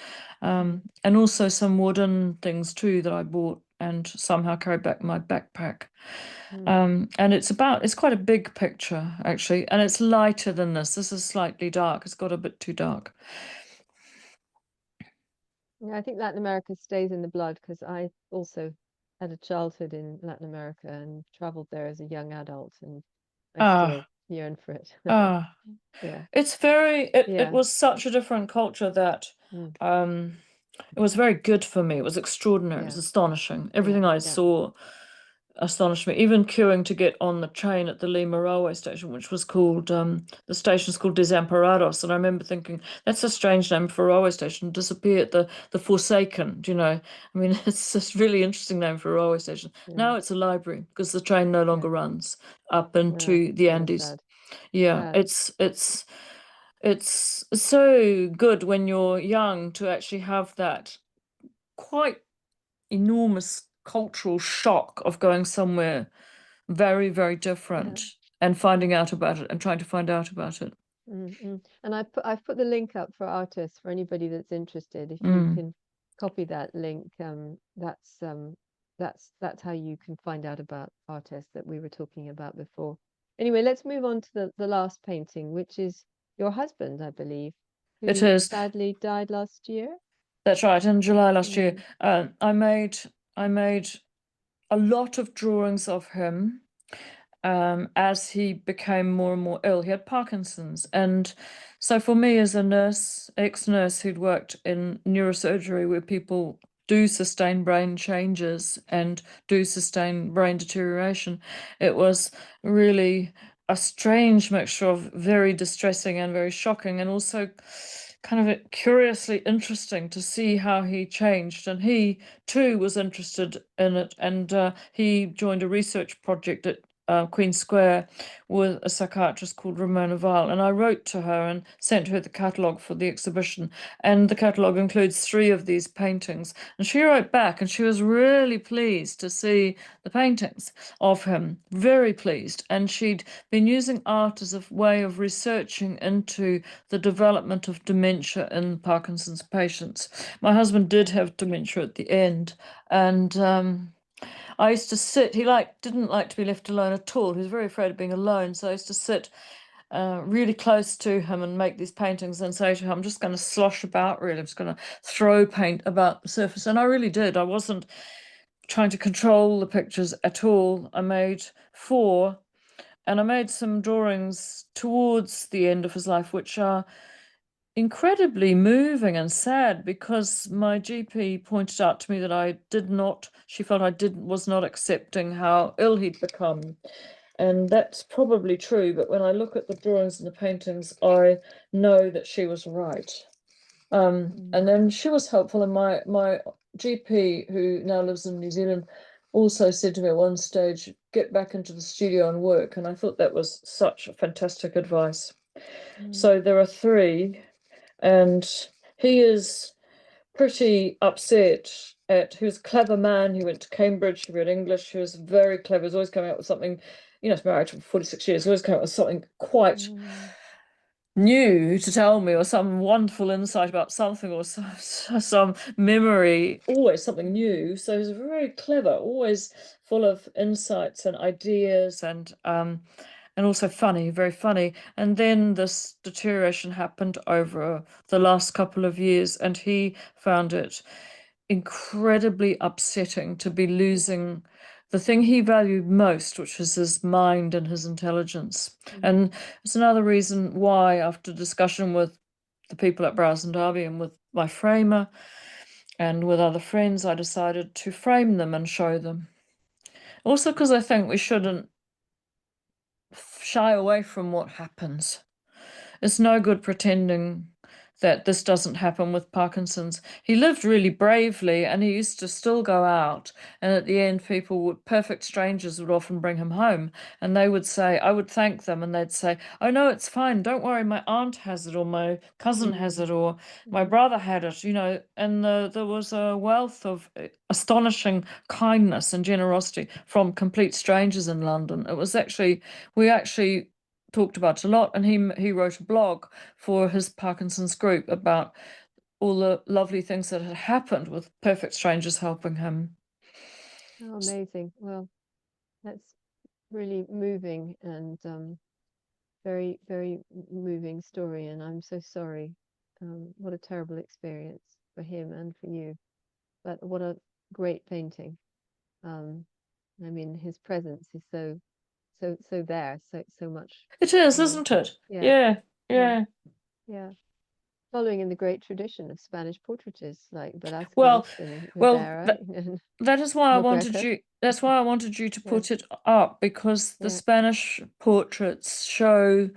[SPEAKER 1] Mm.
[SPEAKER 2] and also some wooden things too that I bought and somehow carried back in my backpack.
[SPEAKER 1] Mm.
[SPEAKER 2] And it's quite a big picture actually, and it's lighter than this. This is slightly dark. It's got a bit too dark.
[SPEAKER 1] Yeah, I think Latin America stays in the blood because I also had a childhood in Latin America and traveled there as a young adult, and I still
[SPEAKER 2] Ah,
[SPEAKER 1] yearn for it.
[SPEAKER 2] ah.
[SPEAKER 1] Yeah.
[SPEAKER 2] It
[SPEAKER 1] Yeah.
[SPEAKER 2] was such a different culture that
[SPEAKER 1] Mm.
[SPEAKER 2] um it was very good for me. It was extraordinary. It was
[SPEAKER 1] Yeah.
[SPEAKER 2] astonishing.
[SPEAKER 1] Yeah.
[SPEAKER 2] Everything I
[SPEAKER 1] Yeah.
[SPEAKER 2] saw astonished me. Even queuing to get on the train at the Lima railway station, which was called the station's called Desamparados. And I remember thinking, that's a strange name for a railway station. Disappeared, the Forsaken, do you know? I mean, it's just really interesting name for a railway station.
[SPEAKER 1] Yeah.
[SPEAKER 2] Now it's a library because the train no
[SPEAKER 1] Yeah.
[SPEAKER 2] longer runs up
[SPEAKER 1] Yeah.
[SPEAKER 2] into the
[SPEAKER 1] Very
[SPEAKER 2] Andes.
[SPEAKER 1] sad.
[SPEAKER 2] Yeah,
[SPEAKER 1] Sad.
[SPEAKER 2] it's so good when you're young to actually have that quite enormous cultural shock of going somewhere very, very different and finding out about it and trying to find out about it.
[SPEAKER 1] Mm. And I've put the link up for artists for anybody that's interested. If you
[SPEAKER 2] Mm.
[SPEAKER 1] can copy that link, that's how you can find out about artists that we were talking about before. Anyway, let's move on to the last painting, which is your husband, I believe,
[SPEAKER 2] It
[SPEAKER 1] who
[SPEAKER 2] is.
[SPEAKER 1] sadly died last year.
[SPEAKER 2] That's right. In July last year,
[SPEAKER 1] Mm.
[SPEAKER 2] I made a lot of drawings of him as he became more and more ill. He had Parkinson's. And so for me as a nurse, ex-nurse who'd worked in neurosurgery where people do sustain brain changes and do sustain brain deterioration, it was really a strange mixture of very distressing and very shocking, and also kind of curiously interesting to see how he changed. And he too was interested in it, and he joined a research project at Queen Square with a psychiatrist called Ramona Weil. And I wrote to her and sent her the catalogue for the exhibition. And the catalogue includes 3 of these paintings. And she wrote back and she was really pleased to see the paintings of him, very pleased. And she'd been using art as a way of researching into the development of dementia in Parkinson's patients. My husband did have dementia at the end, and I used to sit. He didn't like to be left alone at all. He was very afraid of being alone, so I used to sit really close to him and make these paintings and say to him, I'm just going to slosh about, really. I'm just going to throw paint about the surface. And I really did. I wasn't trying to control the pictures at all. I made 4, and I made some drawings towards the end of his life, which are incredibly moving and sad, because my GP pointed out to me that she felt was not accepting how ill he'd become. And that's probably true, but when I look at the drawings and the paintings, I know that she was right. And then she was helpful, and my GP, who now lives in New Zealand, also said to me at one stage, get back into the studio and work. And I thought that was such fantastic advice. So there are 3, and he is pretty upset he was a clever man. He went to Cambridge, he read English, he was very clever. He was always coming up with something, he's married for 46 years, he always coming up with something quite new to tell me, or some wonderful insight about something, or some memory, always something new. So he's very clever, always full of insights and ideas, and also funny, very funny. And then this deterioration happened over the last couple of years, and he found it incredibly upsetting to be losing the thing he valued most, which was his mind and his intelligence. And it's another reason why, after discussion with the people at Browse and Derby and with my framer and with other friends, I decided to frame them and show them. Also, because I think we shouldn't shy away from what happens. It's no good pretending that this doesn't happen with Parkinson's. He lived really bravely, and he used to still go out. And at the end, perfect strangers would often bring him home, and they would say, I would thank them, and they'd say, oh no, it's fine. Don't worry, my aunt has it, or my cousin has it, or my brother had it, And there was a wealth of astonishing kindness and generosity from complete strangers in London. We actually talked about it a lot, and he wrote a blog for his Parkinson's group about all the lovely things that had happened with perfect strangers helping him.
[SPEAKER 1] Oh, amazing. Well, that's really moving, and very, very moving story. And I'm so sorry. What a terrible experience for him and for you. But what a great painting. I mean, his presence is so there, so much.
[SPEAKER 2] It is, isn't it?
[SPEAKER 1] Yeah,
[SPEAKER 2] Yeah,
[SPEAKER 1] yeah,
[SPEAKER 2] yeah.
[SPEAKER 1] yeah. Following in the great tradition of Spanish portraitors like Velázquez
[SPEAKER 2] Well,
[SPEAKER 1] and
[SPEAKER 2] well,
[SPEAKER 1] Rivera
[SPEAKER 2] that
[SPEAKER 1] and
[SPEAKER 2] that is why I wanted
[SPEAKER 1] Negreco.
[SPEAKER 2] you. That's why I wanted you to
[SPEAKER 1] Yeah,
[SPEAKER 2] put it up, because the
[SPEAKER 1] yeah.
[SPEAKER 2] Spanish portraits show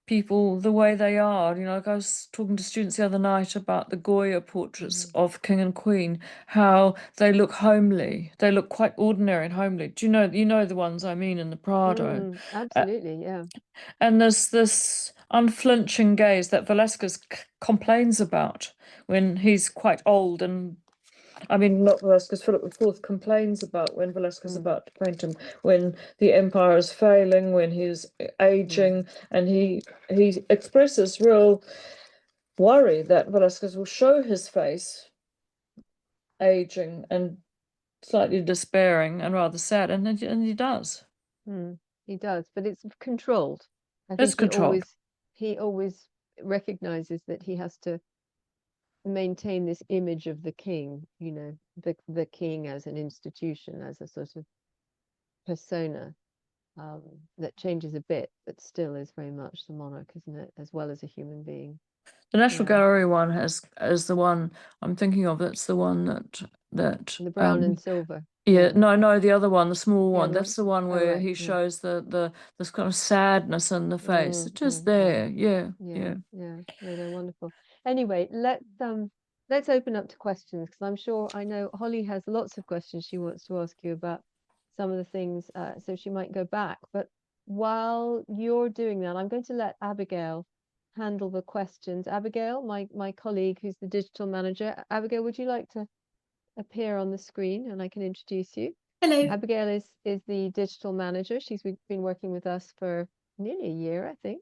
[SPEAKER 2] people the way they are. Like I was talking to students the other night about the Goya portraits of King and Queen, how they look homely. They look quite ordinary and homely. Do you know the ones I mean in the Prado? Uh,
[SPEAKER 1] Absolutely, yeah.
[SPEAKER 2] and there's this unflinching gaze that Velasquez complains about when he's quite old, and I mean, not Velasquez, Philip IV complains about when Velasquez is
[SPEAKER 1] Mm,
[SPEAKER 2] about to paint him, when the empire is failing, when he's
[SPEAKER 1] mm,
[SPEAKER 2] aging, and he expresses real worry that Velasquez will show his face aging and slightly despairing and rather sad, and he does.
[SPEAKER 1] mm. He does, but it's controlled. I
[SPEAKER 2] It's
[SPEAKER 1] think
[SPEAKER 2] controlled.
[SPEAKER 1] he always recognizes that he has to maintain this image of the king, the king as an institution, as a sort of persona, um, that changes a bit, but still is very much the monarch, isn't it? As well as a human being.
[SPEAKER 2] The National
[SPEAKER 1] Yeah.
[SPEAKER 2] Gallery one is the one I'm thinking of. That's the one that
[SPEAKER 1] The brown and silver.
[SPEAKER 2] Yeah, no, the other one, the small
[SPEAKER 1] The
[SPEAKER 2] one.
[SPEAKER 1] other one?
[SPEAKER 2] That's the one
[SPEAKER 1] Oh,
[SPEAKER 2] where
[SPEAKER 1] right.
[SPEAKER 2] he
[SPEAKER 1] Yeah.
[SPEAKER 2] shows the this kind of sadness in the face.
[SPEAKER 1] Mm,
[SPEAKER 2] It's just
[SPEAKER 1] mm, mm.
[SPEAKER 2] there. Yeah,
[SPEAKER 1] Yeah,
[SPEAKER 2] yeah.
[SPEAKER 1] yeah. No, they're wonderful. Anyway, let's open up to questions because I'm sure I know Holly has lots of questions she wants to ask you about some of the things, so she might go back. But while you're doing that, I'm going to let Abigail handle the questions. Abigail, my colleague who's the digital manager. Abigail, would you like to appear on the screen and I can introduce you?
[SPEAKER 3] Hello.
[SPEAKER 1] Abigail is the digital manager. She's been working with us for nearly a year, I think.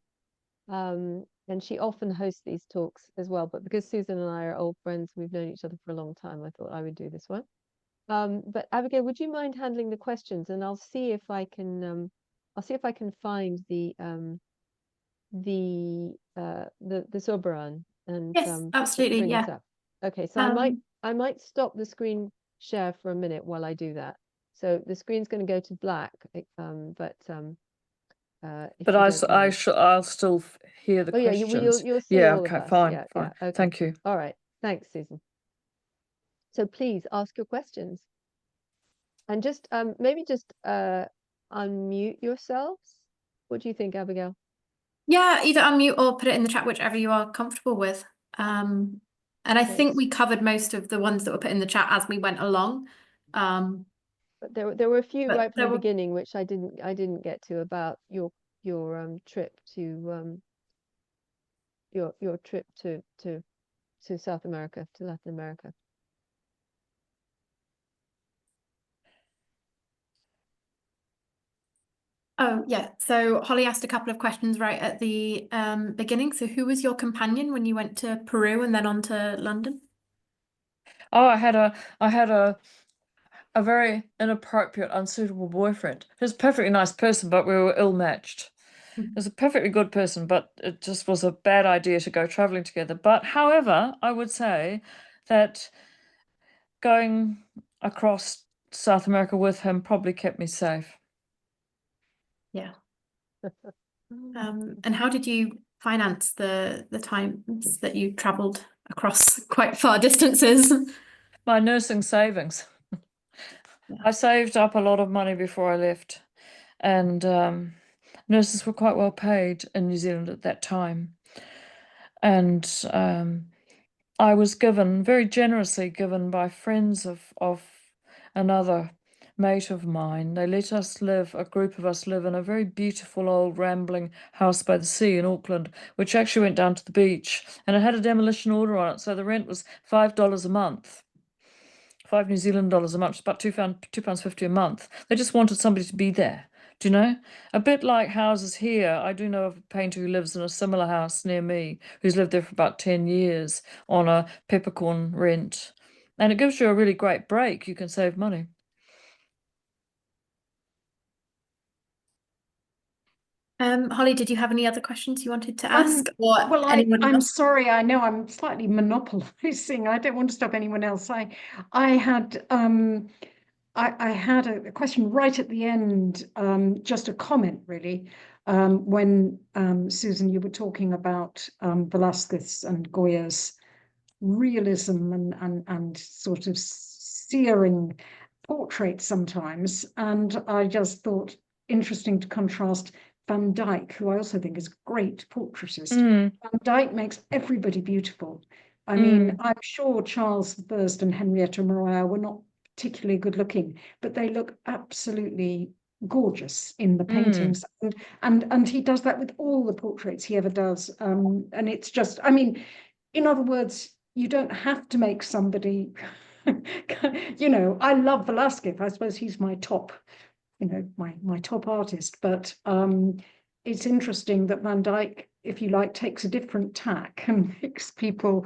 [SPEAKER 1] And she often hosts these talks as well. But because Susan and I are old friends, we've known each other for a long time, I thought I would do this one. But Abigail, would you mind handling the questions? And I'll see if I can find the Soberan and
[SPEAKER 3] Yes, absolutely.
[SPEAKER 1] bring it
[SPEAKER 3] Yeah.
[SPEAKER 1] up. Okay, so
[SPEAKER 3] Um,
[SPEAKER 1] I might stop the screen share for a minute while I do that. So the screen's going to go to black, if
[SPEAKER 2] But
[SPEAKER 1] you don't mind.
[SPEAKER 2] I'll still hear the
[SPEAKER 1] Oh yeah,
[SPEAKER 2] questions.
[SPEAKER 1] you'll see
[SPEAKER 2] Yeah,
[SPEAKER 1] all of
[SPEAKER 2] okay,
[SPEAKER 1] us.
[SPEAKER 2] fine,
[SPEAKER 1] Yeah, yeah.
[SPEAKER 2] fine.
[SPEAKER 1] Okay.
[SPEAKER 2] Thank you.
[SPEAKER 1] All right. Thanks, Susan. So please ask your questions and just maybe just unmute yourselves. What do you think, Abigail?
[SPEAKER 3] yeah, either unmute or put it in the chat, whichever you are comfortable with. And I
[SPEAKER 1] Okay.
[SPEAKER 3] think we covered most of the ones that were put in the chat as we went along.
[SPEAKER 1] But there were a few
[SPEAKER 3] But
[SPEAKER 1] right from
[SPEAKER 3] there
[SPEAKER 1] the
[SPEAKER 3] were,
[SPEAKER 1] beginning which I didn't get to about your trip to your trip to South America, to Latin America.
[SPEAKER 3] oh yeah. So Holly asked a couple of questions right at the beginning. So who was your companion when you went to Peru and then on to London?
[SPEAKER 2] Oh, I had a very inappropriate, unsuitable boyfriend. He was a perfectly nice person, but we were ill-matched. He was a perfectly good person, but it just was a bad idea to go traveling together. But however, I would say that going across South America with him probably kept me safe.
[SPEAKER 3] Yeah. And how did you finance the times that you traveled across quite far distances?
[SPEAKER 2] My nursing savings.
[SPEAKER 3] Yeah.
[SPEAKER 2] I saved up a lot of money before I left, and nurses were quite well paid in New Zealand at that time. And I was given, very generously given by friends of another mate of mine. They let us live, a group of us live in a very beautiful old rambling house by the sea in Auckland, which actually went down to the beach, and it had a demolition order on it, so the rent was $5 a month. $5 New Zealand a month, about £2.50 a month. They just wanted somebody to be there. Do you know? A bit like houses here. I do know of a painter who lives in a similar house near me, who's lived there for about 10 years on a peppercorn rent. And it gives you a really great break. You can save money.
[SPEAKER 3] Holly, did you have any other questions you wanted to ask, or
[SPEAKER 4] Well,
[SPEAKER 3] anybody
[SPEAKER 4] I'm
[SPEAKER 3] else?
[SPEAKER 4] sorry. I know I'm slightly monopolizing. I don't want to stop anyone else. I had I had a question right at the end, just a comment really, when Susan, you were talking about Velázquez and Goya's realism and sort of searing portraits sometimes. And I just thought interesting to contrast Van Dyck, who I also think is a great portraitist.
[SPEAKER 2] Mm,
[SPEAKER 4] Van Dyck makes everybody beautiful. I mean,
[SPEAKER 2] mm,
[SPEAKER 4] I'm sure Charles I and Henrietta Maria were not particularly good looking, but they look absolutely gorgeous in the
[SPEAKER 2] mm,
[SPEAKER 4] paintings. And he does that with all the portraits he ever does. And it's just, I mean, in other words, you don't have to make somebody, I love Velasquez. I suppose he's my top, my top artist. But it's interesting that Van Dyck, if you like, takes a different tack and makes people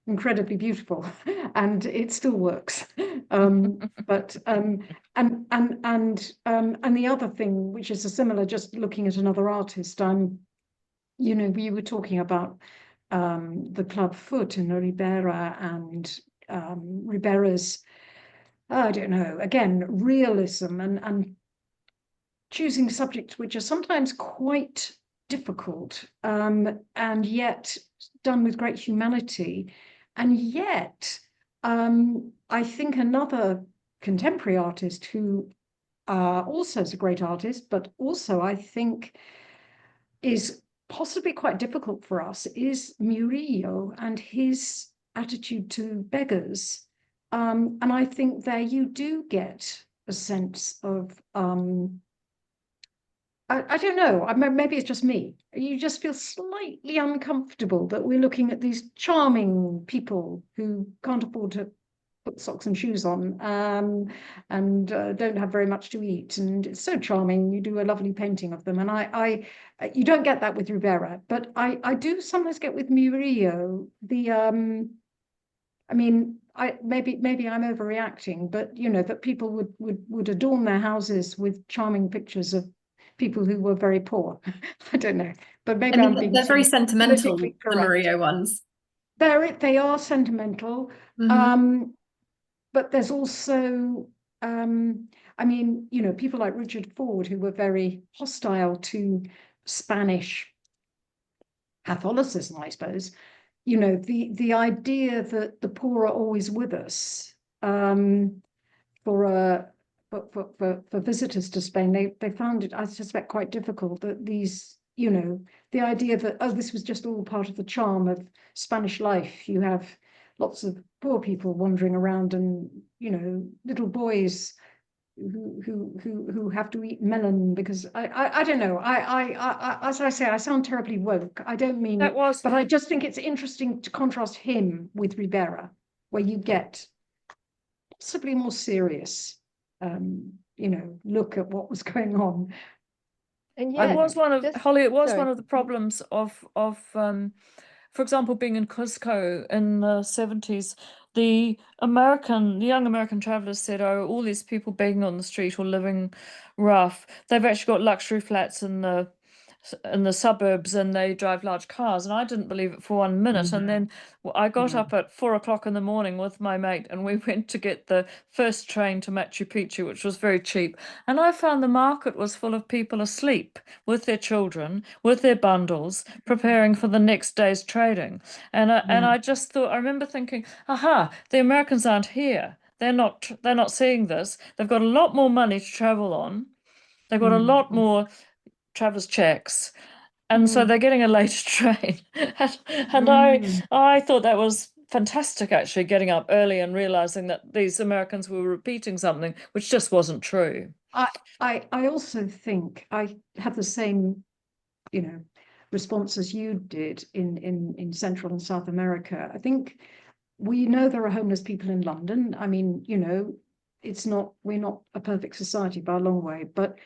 [SPEAKER 4] incredibly beautiful, and it still works. But and the other thing, which is a similar, just looking at another artist, we were talking about the club foot in Ribera and Ribera's, I don't know, again, realism and choosing subjects which are sometimes quite difficult, and yet done with great humanity. And yet, I think another contemporary artist who also is a great artist, but also I think is possibly quite difficult for us, is Murillo and his attitude to beggars. And I think there you do get a sense of, I don't know, maybe it's just me. You just feel slightly uncomfortable that we're looking at these charming people who can't afford to put socks and shoes on, and don't have very much to eat. And it's so charming. You do a lovely painting of them. And you don't get that with Rivera, but I do sometimes get with Murillo I mean, maybe I'm overreacting, but you know, that people would adorn their houses with charming pictures of people who were very poor. I don't know, but maybe
[SPEAKER 3] I
[SPEAKER 4] I'm
[SPEAKER 3] mean,
[SPEAKER 4] being
[SPEAKER 3] they're very sentimental,
[SPEAKER 4] politically
[SPEAKER 3] the
[SPEAKER 4] correct.
[SPEAKER 3] Murillo ones.
[SPEAKER 4] They are sentimental. But there's also, I mean, you know, people like Richard Ford, who were very hostile to Spanish Catholicism, I suppose. You know, the idea that the poor are always with us, for visitors to Spain, they found it, I suspect, quite difficult that these, you know, the idea that, oh, this was just all part of the charm of Spanish life. You have lots of poor people wandering around, and you know, little boys who have to eat melon because I don't know. As I say, I sound terribly woke. I don't mean
[SPEAKER 2] That
[SPEAKER 4] it,
[SPEAKER 2] was
[SPEAKER 4] but I just think it's interesting to contrast him with Rivera, where you get possibly more serious, you know, look at what was going on.
[SPEAKER 1] And
[SPEAKER 2] It
[SPEAKER 1] yet,
[SPEAKER 2] was one of
[SPEAKER 1] just
[SPEAKER 2] Holly. It was
[SPEAKER 1] sorry.
[SPEAKER 2] one of the problems of for example, being in Cusco in the 70s. The young American travelers said, "Oh, all these people begging on the street or living rough. They've actually got luxury flats in the suburbs, and they drive large cars." And I didn't believe it for 1 minute. And then I got up at 4 o'clock in the morning with my mate, and we went to get the first train to Machu Picchu, which was very cheap. And I found the market was full of people asleep with their children, with their bundles, preparing for the next day's trading. And I just thought, I remember thinking, aha, the Americans aren't here. They're not seeing this. They've got a lot more money to travel on. They've got a lot more travelers checks, and so they're getting a later train. And I thought that was fantastic, actually, getting up early and realizing that these Americans were repeating something which just wasn't true.
[SPEAKER 4] I also think I have the same, you know, response as you did in Central and South America. I think we know there are homeless people in London. I mean, you know, we're not a perfect society by a long way, but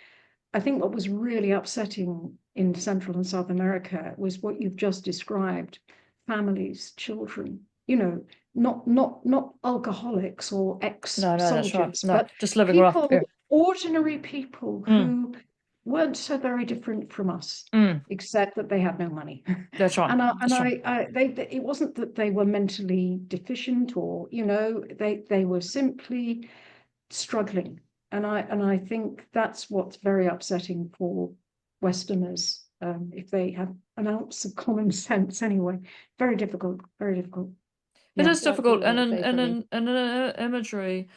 [SPEAKER 4] I think what was really upsetting in Central and South America was what you've just described: families, children, you know, not alcoholics or
[SPEAKER 2] No, that's right.
[SPEAKER 4] ex-soldiers,
[SPEAKER 2] No,
[SPEAKER 4] but
[SPEAKER 2] just living rough.
[SPEAKER 4] people,
[SPEAKER 2] Yeah.
[SPEAKER 4] ordinary people who weren't so very different from us, except that they had no money.
[SPEAKER 2] That's right.
[SPEAKER 4] It wasn't that they were mentally deficient, or, you know, they were simply struggling. And I think that's what's very upsetting for Westerners, if they have an ounce of common sense anyway. Very difficult, very difficult.
[SPEAKER 2] It is
[SPEAKER 1] Yeah,
[SPEAKER 2] difficult,
[SPEAKER 1] Julie,
[SPEAKER 2] and
[SPEAKER 1] say something.
[SPEAKER 2] in imagery.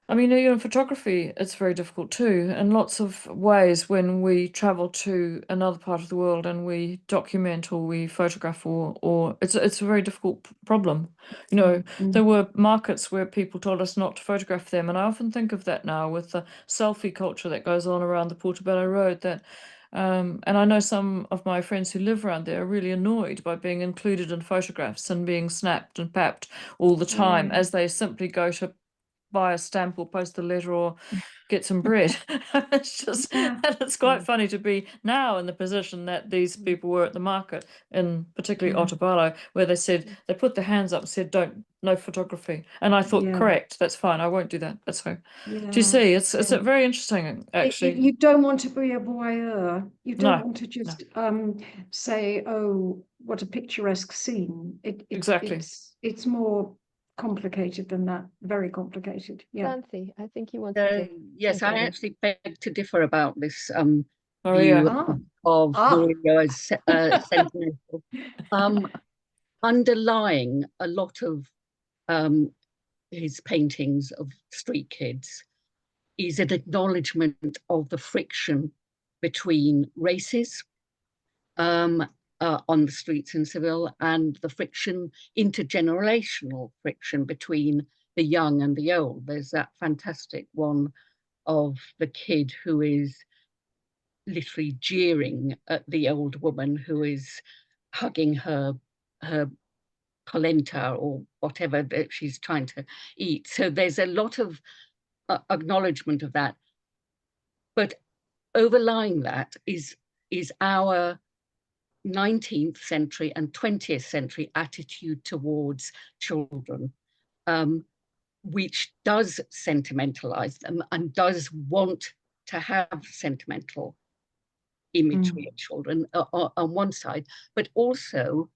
[SPEAKER 2] I mean, in photography, it's very difficult too, in lots of ways. When we travel to another part of the world and we document or we photograph, or it's a very difficult problem. You know, there were markets where people told us not to photograph them, and I often think of that now with the selfie culture that goes on around the Portobello Road. And I know some of my friends who live around there are really annoyed by being included in photographs and being snapped and papped all the time, as they simply go to buy a stamp or post a letter or get some bread. It's just, and it's quite funny to be now in the position that these people were at the market, in particularly Otavalo, where they said, they put their hands up and said, no photography. And I thought, correct, that's fine, I won't do that. That's so. Do you see? It's very interesting, actually.
[SPEAKER 4] You don't want to be a voyeur. You don't
[SPEAKER 2] No,
[SPEAKER 4] want to just say, oh, what a picturesque scene.
[SPEAKER 2] Exactly.
[SPEAKER 4] It's more complicated than that. Very complicated. Yeah.
[SPEAKER 1] Nancy, I think you wanted to
[SPEAKER 5] Yes,
[SPEAKER 1] say
[SPEAKER 5] I
[SPEAKER 1] something.
[SPEAKER 5] actually beg to differ about this
[SPEAKER 2] Oh,
[SPEAKER 5] view
[SPEAKER 2] yeah.
[SPEAKER 5] of Murillo as sentimental. Underlying a lot of his paintings of street kids is an acknowledgement of the friction between races on the streets in Seville, and the friction, intergenerational friction between the young and the old. There's that fantastic one of the kid who is literally jeering at the old woman who is hugging her polenta or whatever that she's trying to eat. So there's a lot of acknowledgement of that. But overlying that is our 19th century and 20th century attitude towards children, which does sentimentalize them and does want to have sentimental imagery of children on one side, but also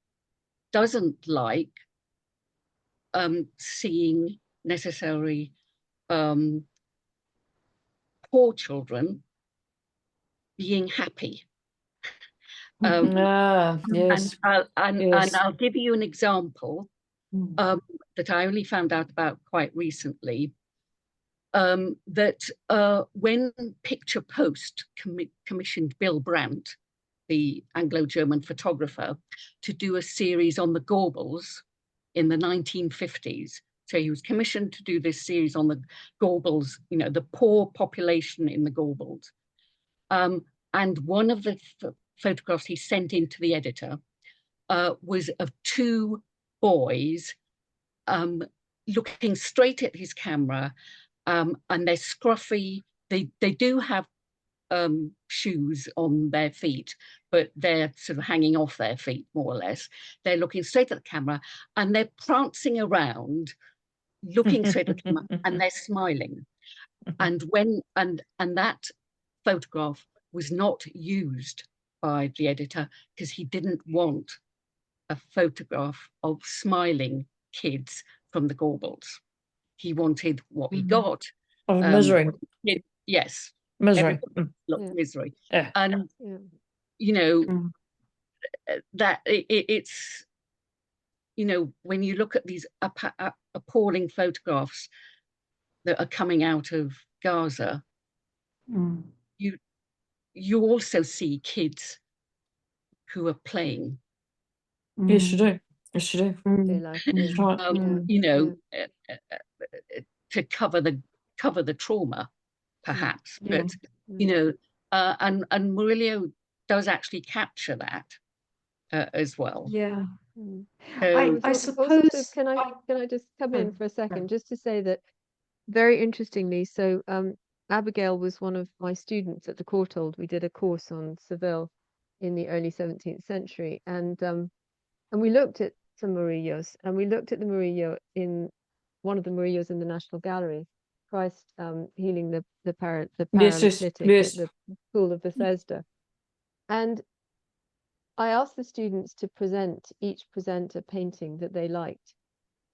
[SPEAKER 5] doesn't like seeing necessarily poor children being happy.
[SPEAKER 2] Yes.
[SPEAKER 5] And I'll give you an example that I only found out about quite recently. That when Picture Post commissioned Bill Brandt, the Anglo-German photographer, to do a series on the Gorbals in the 1950s. So he was commissioned to do this series on the Gorbals, you know, the poor population in the Gorbals. And one of the photographs he sent in to the editor was of two boys looking straight at his camera, and they're scruffy. They do have shoes on their feet, but they're sort of hanging off their feet more or less. They're looking straight at the camera and they're prancing around, looking straight at the camera, and they're smiling. And that photograph was not used by the editor because he didn't want a photograph of smiling kids from the Gorbals. He wanted what he got.
[SPEAKER 2] Of misery.
[SPEAKER 5] Yes.
[SPEAKER 2] Misery.
[SPEAKER 5] Misery.
[SPEAKER 2] Yeah.
[SPEAKER 5] And, you know, that it's, you know, when you look at these appalling photographs that are coming out of Gaza, you also see kids who are playing.
[SPEAKER 2] Yes, you do. Yes, you do.
[SPEAKER 1] They like it.
[SPEAKER 2] Right.
[SPEAKER 5] You know, to cover the trauma, perhaps. But you know, and Murillo does actually capture that as well.
[SPEAKER 4] Yeah.
[SPEAKER 5] So,
[SPEAKER 4] I suppose.
[SPEAKER 1] Can I just come in for a second, just to say that very interestingly, so Abigail was one of my students at the Courtauld. We did a course on Seville in the early 17th century, and we looked at some Murillos, and we looked at the Murillo in one of the Murillos in the National Gallery, Christ healing the paralytic
[SPEAKER 2] yes.
[SPEAKER 1] at the pool of Bethesda. And I asked the students to each present a painting that they liked.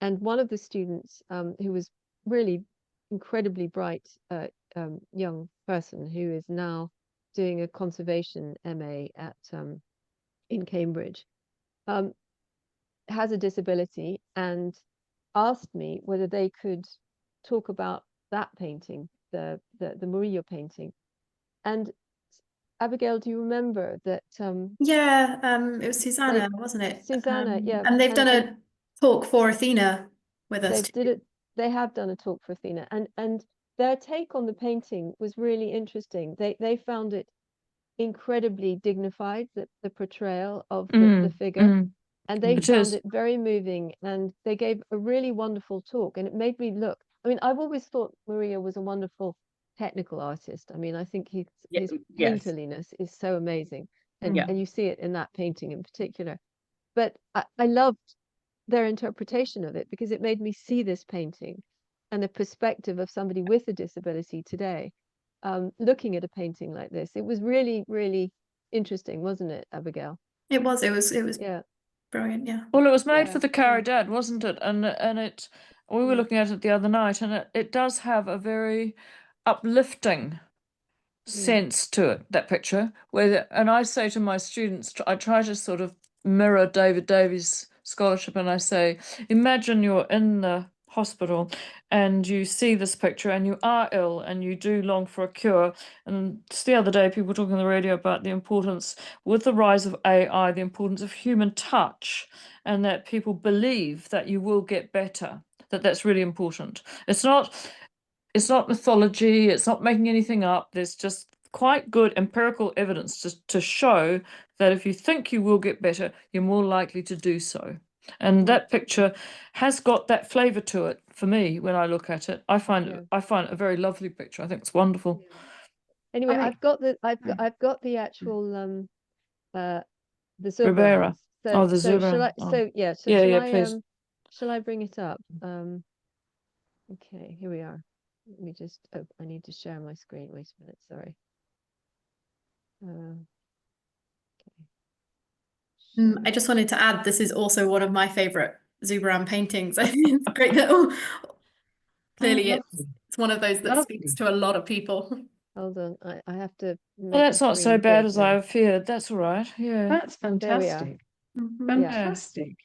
[SPEAKER 1] And one of the students, who was really incredibly bright young person who is now doing a conservation MA at in Cambridge, has a disability, and asked me whether they could talk about that painting, the Murillo painting. And Abigail, do you remember that?
[SPEAKER 3] It was Susanna, wasn't it?
[SPEAKER 1] Susanna, yeah.
[SPEAKER 3] And they've done a talk for Athena with us.
[SPEAKER 1] They have done a talk for Athena, and their take on the painting was really interesting. They found it incredibly dignified, the portrayal of the figure, and they found it very moving, and they gave a really wonderful talk, and it made me look. I mean, I've always thought Murillo was a wonderful technical artist. I mean, I think his painterliness is so amazing, and you see it in that painting in particular. But I loved their interpretation of it, because it made me see this painting and the perspective of somebody with a disability today, looking at a painting like this. It was really, really interesting, wasn't it, Abigail?
[SPEAKER 3] It was brilliant, yeah.
[SPEAKER 2] Well, it was made for the Caridad, wasn't it? And we were looking at it the other night, and it does have a very uplifting sense to it, that picture. And I say to my students, I try to sort of mirror David Davies' scholarship, and I say, imagine you're in the hospital and you see this picture and you are ill and you do long for a cure. And just the other day, people were talking on the radio about the importance, with the rise of AI, the importance of human touch, and that people believe that you will get better, that's really important. It's not mythology, it's not making anything up. There's just quite good empirical evidence to show that if you think you will get better, you're more likely to do so. And that picture has got that flavour to it for me when I look at it. I find it a very lovely picture. I think it's wonderful.
[SPEAKER 1] Anyway,
[SPEAKER 4] I-
[SPEAKER 1] I've got the actual the zebra
[SPEAKER 2] Ribera.
[SPEAKER 1] ones. So
[SPEAKER 2] Oh, the
[SPEAKER 1] shall
[SPEAKER 2] zebra.
[SPEAKER 1] I
[SPEAKER 2] Oh.
[SPEAKER 1] so yeah, so
[SPEAKER 2] Yeah, please.
[SPEAKER 1] shall I bring it up? Okay, here we are. Let me just I need to share my screen. Wait a minute, sorry. Okay.
[SPEAKER 3] I just wanted to add, this is also one of my favorite Zubran paintings. I think it's great that clearly it's one of those that speaks to a lot of people.
[SPEAKER 1] Hold on, I have to make
[SPEAKER 2] Well, that's
[SPEAKER 1] the
[SPEAKER 2] not so
[SPEAKER 1] screen
[SPEAKER 2] bad
[SPEAKER 1] big
[SPEAKER 2] as
[SPEAKER 1] now.
[SPEAKER 2] I feared. That's all right. Yeah.
[SPEAKER 4] That's
[SPEAKER 1] There we are.
[SPEAKER 4] fantastic.
[SPEAKER 3] Mhm.
[SPEAKER 4] Fantastic.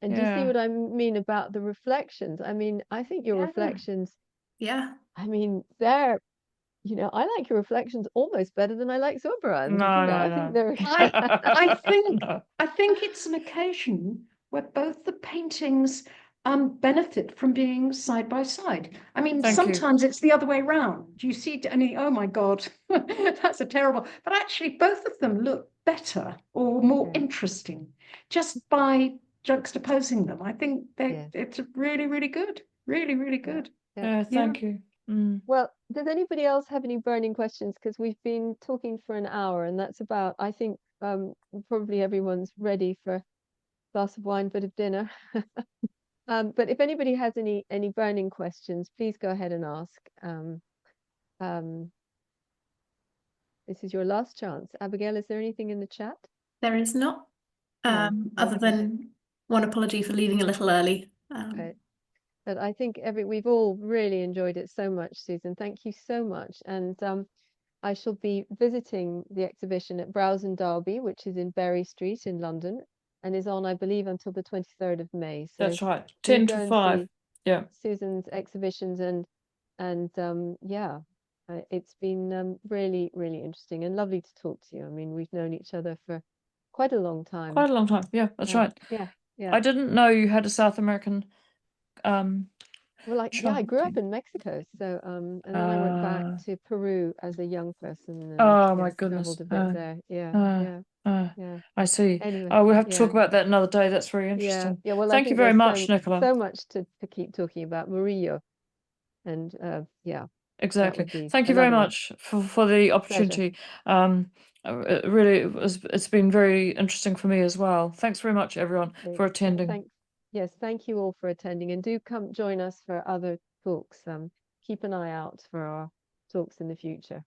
[SPEAKER 1] And do you see
[SPEAKER 2] Yeah.
[SPEAKER 1] what I mean about the reflections? I mean, I think your
[SPEAKER 4] Yeah.
[SPEAKER 1] reflections,
[SPEAKER 3] Yeah.
[SPEAKER 1] I mean, they're, I like your reflections almost better than I like Zubran's.
[SPEAKER 2] No,
[SPEAKER 1] I
[SPEAKER 2] no,
[SPEAKER 1] think
[SPEAKER 2] no.
[SPEAKER 1] they're
[SPEAKER 4] I think
[SPEAKER 2] No.
[SPEAKER 4] I think it's an occasion where both the paintings benefit from being side by side. I mean,
[SPEAKER 2] Thank you.
[SPEAKER 4] sometimes it's the other way around. You see it and you, oh my God, that's a terrible. But actually, both of them look better or more
[SPEAKER 1] Yeah.
[SPEAKER 4] interesting just by juxtaposing them. I think
[SPEAKER 1] Yeah.
[SPEAKER 4] it's really, really good. Really, really
[SPEAKER 1] Yeah.
[SPEAKER 4] good.
[SPEAKER 2] Yeah, thank you. Mm.
[SPEAKER 1] Well, does anybody else have any burning questions? Because we've been talking for an hour, and that's about, I think, probably everyone's ready for a glass of wine, bit of dinner. But if anybody has any burning questions, please go ahead and ask. This is your last chance. Abigail, is there anything in the chat?
[SPEAKER 3] There is not,
[SPEAKER 1] No.
[SPEAKER 3] other than one apology for leaving a little early.
[SPEAKER 1] Right. But I think we've all really enjoyed it so much, Susan. Thank you so much. And I shall be visiting the exhibition at Browse and Derby, which is in Berry Street in London, and is on, I believe, until the 23rd of May. So
[SPEAKER 2] That's right.
[SPEAKER 1] do
[SPEAKER 2] 10
[SPEAKER 1] go
[SPEAKER 2] to
[SPEAKER 1] and
[SPEAKER 2] 5.
[SPEAKER 1] see
[SPEAKER 2] Yeah.
[SPEAKER 1] Susan's exhibitions and yeah, it's been really, really interesting and lovely to talk to you. I mean, we've known each other for quite a long time.
[SPEAKER 2] Quite a long time. Yeah, that's right.
[SPEAKER 1] Yeah.
[SPEAKER 2] I didn't know you had a South American
[SPEAKER 1] Well, I
[SPEAKER 2] child.
[SPEAKER 1] grew up in Mexico, so and then I went back to Peru as a young person and
[SPEAKER 2] Oh my goodness.
[SPEAKER 1] traveled a bit there. Yeah.
[SPEAKER 2] I see.
[SPEAKER 1] Anyway,
[SPEAKER 2] Oh, we'll have to talk
[SPEAKER 1] yeah.
[SPEAKER 2] about that another day. That's very interesting.
[SPEAKER 1] Yeah. Well, I
[SPEAKER 2] Thank you
[SPEAKER 1] think
[SPEAKER 2] very
[SPEAKER 1] there's
[SPEAKER 2] much, Nicola.
[SPEAKER 1] so much to keep talking about Murillo, and yeah, that
[SPEAKER 2] Exactly.
[SPEAKER 1] would be
[SPEAKER 2] Thank you very
[SPEAKER 1] another one.
[SPEAKER 2] much for the opportunity. It really it's been very interesting for me as well. Thanks very much, everyone,
[SPEAKER 1] Okay.
[SPEAKER 2] for attending.
[SPEAKER 1] Thank you all for attending, and do come join us for other talks. Keep an eye out for our talks in the future.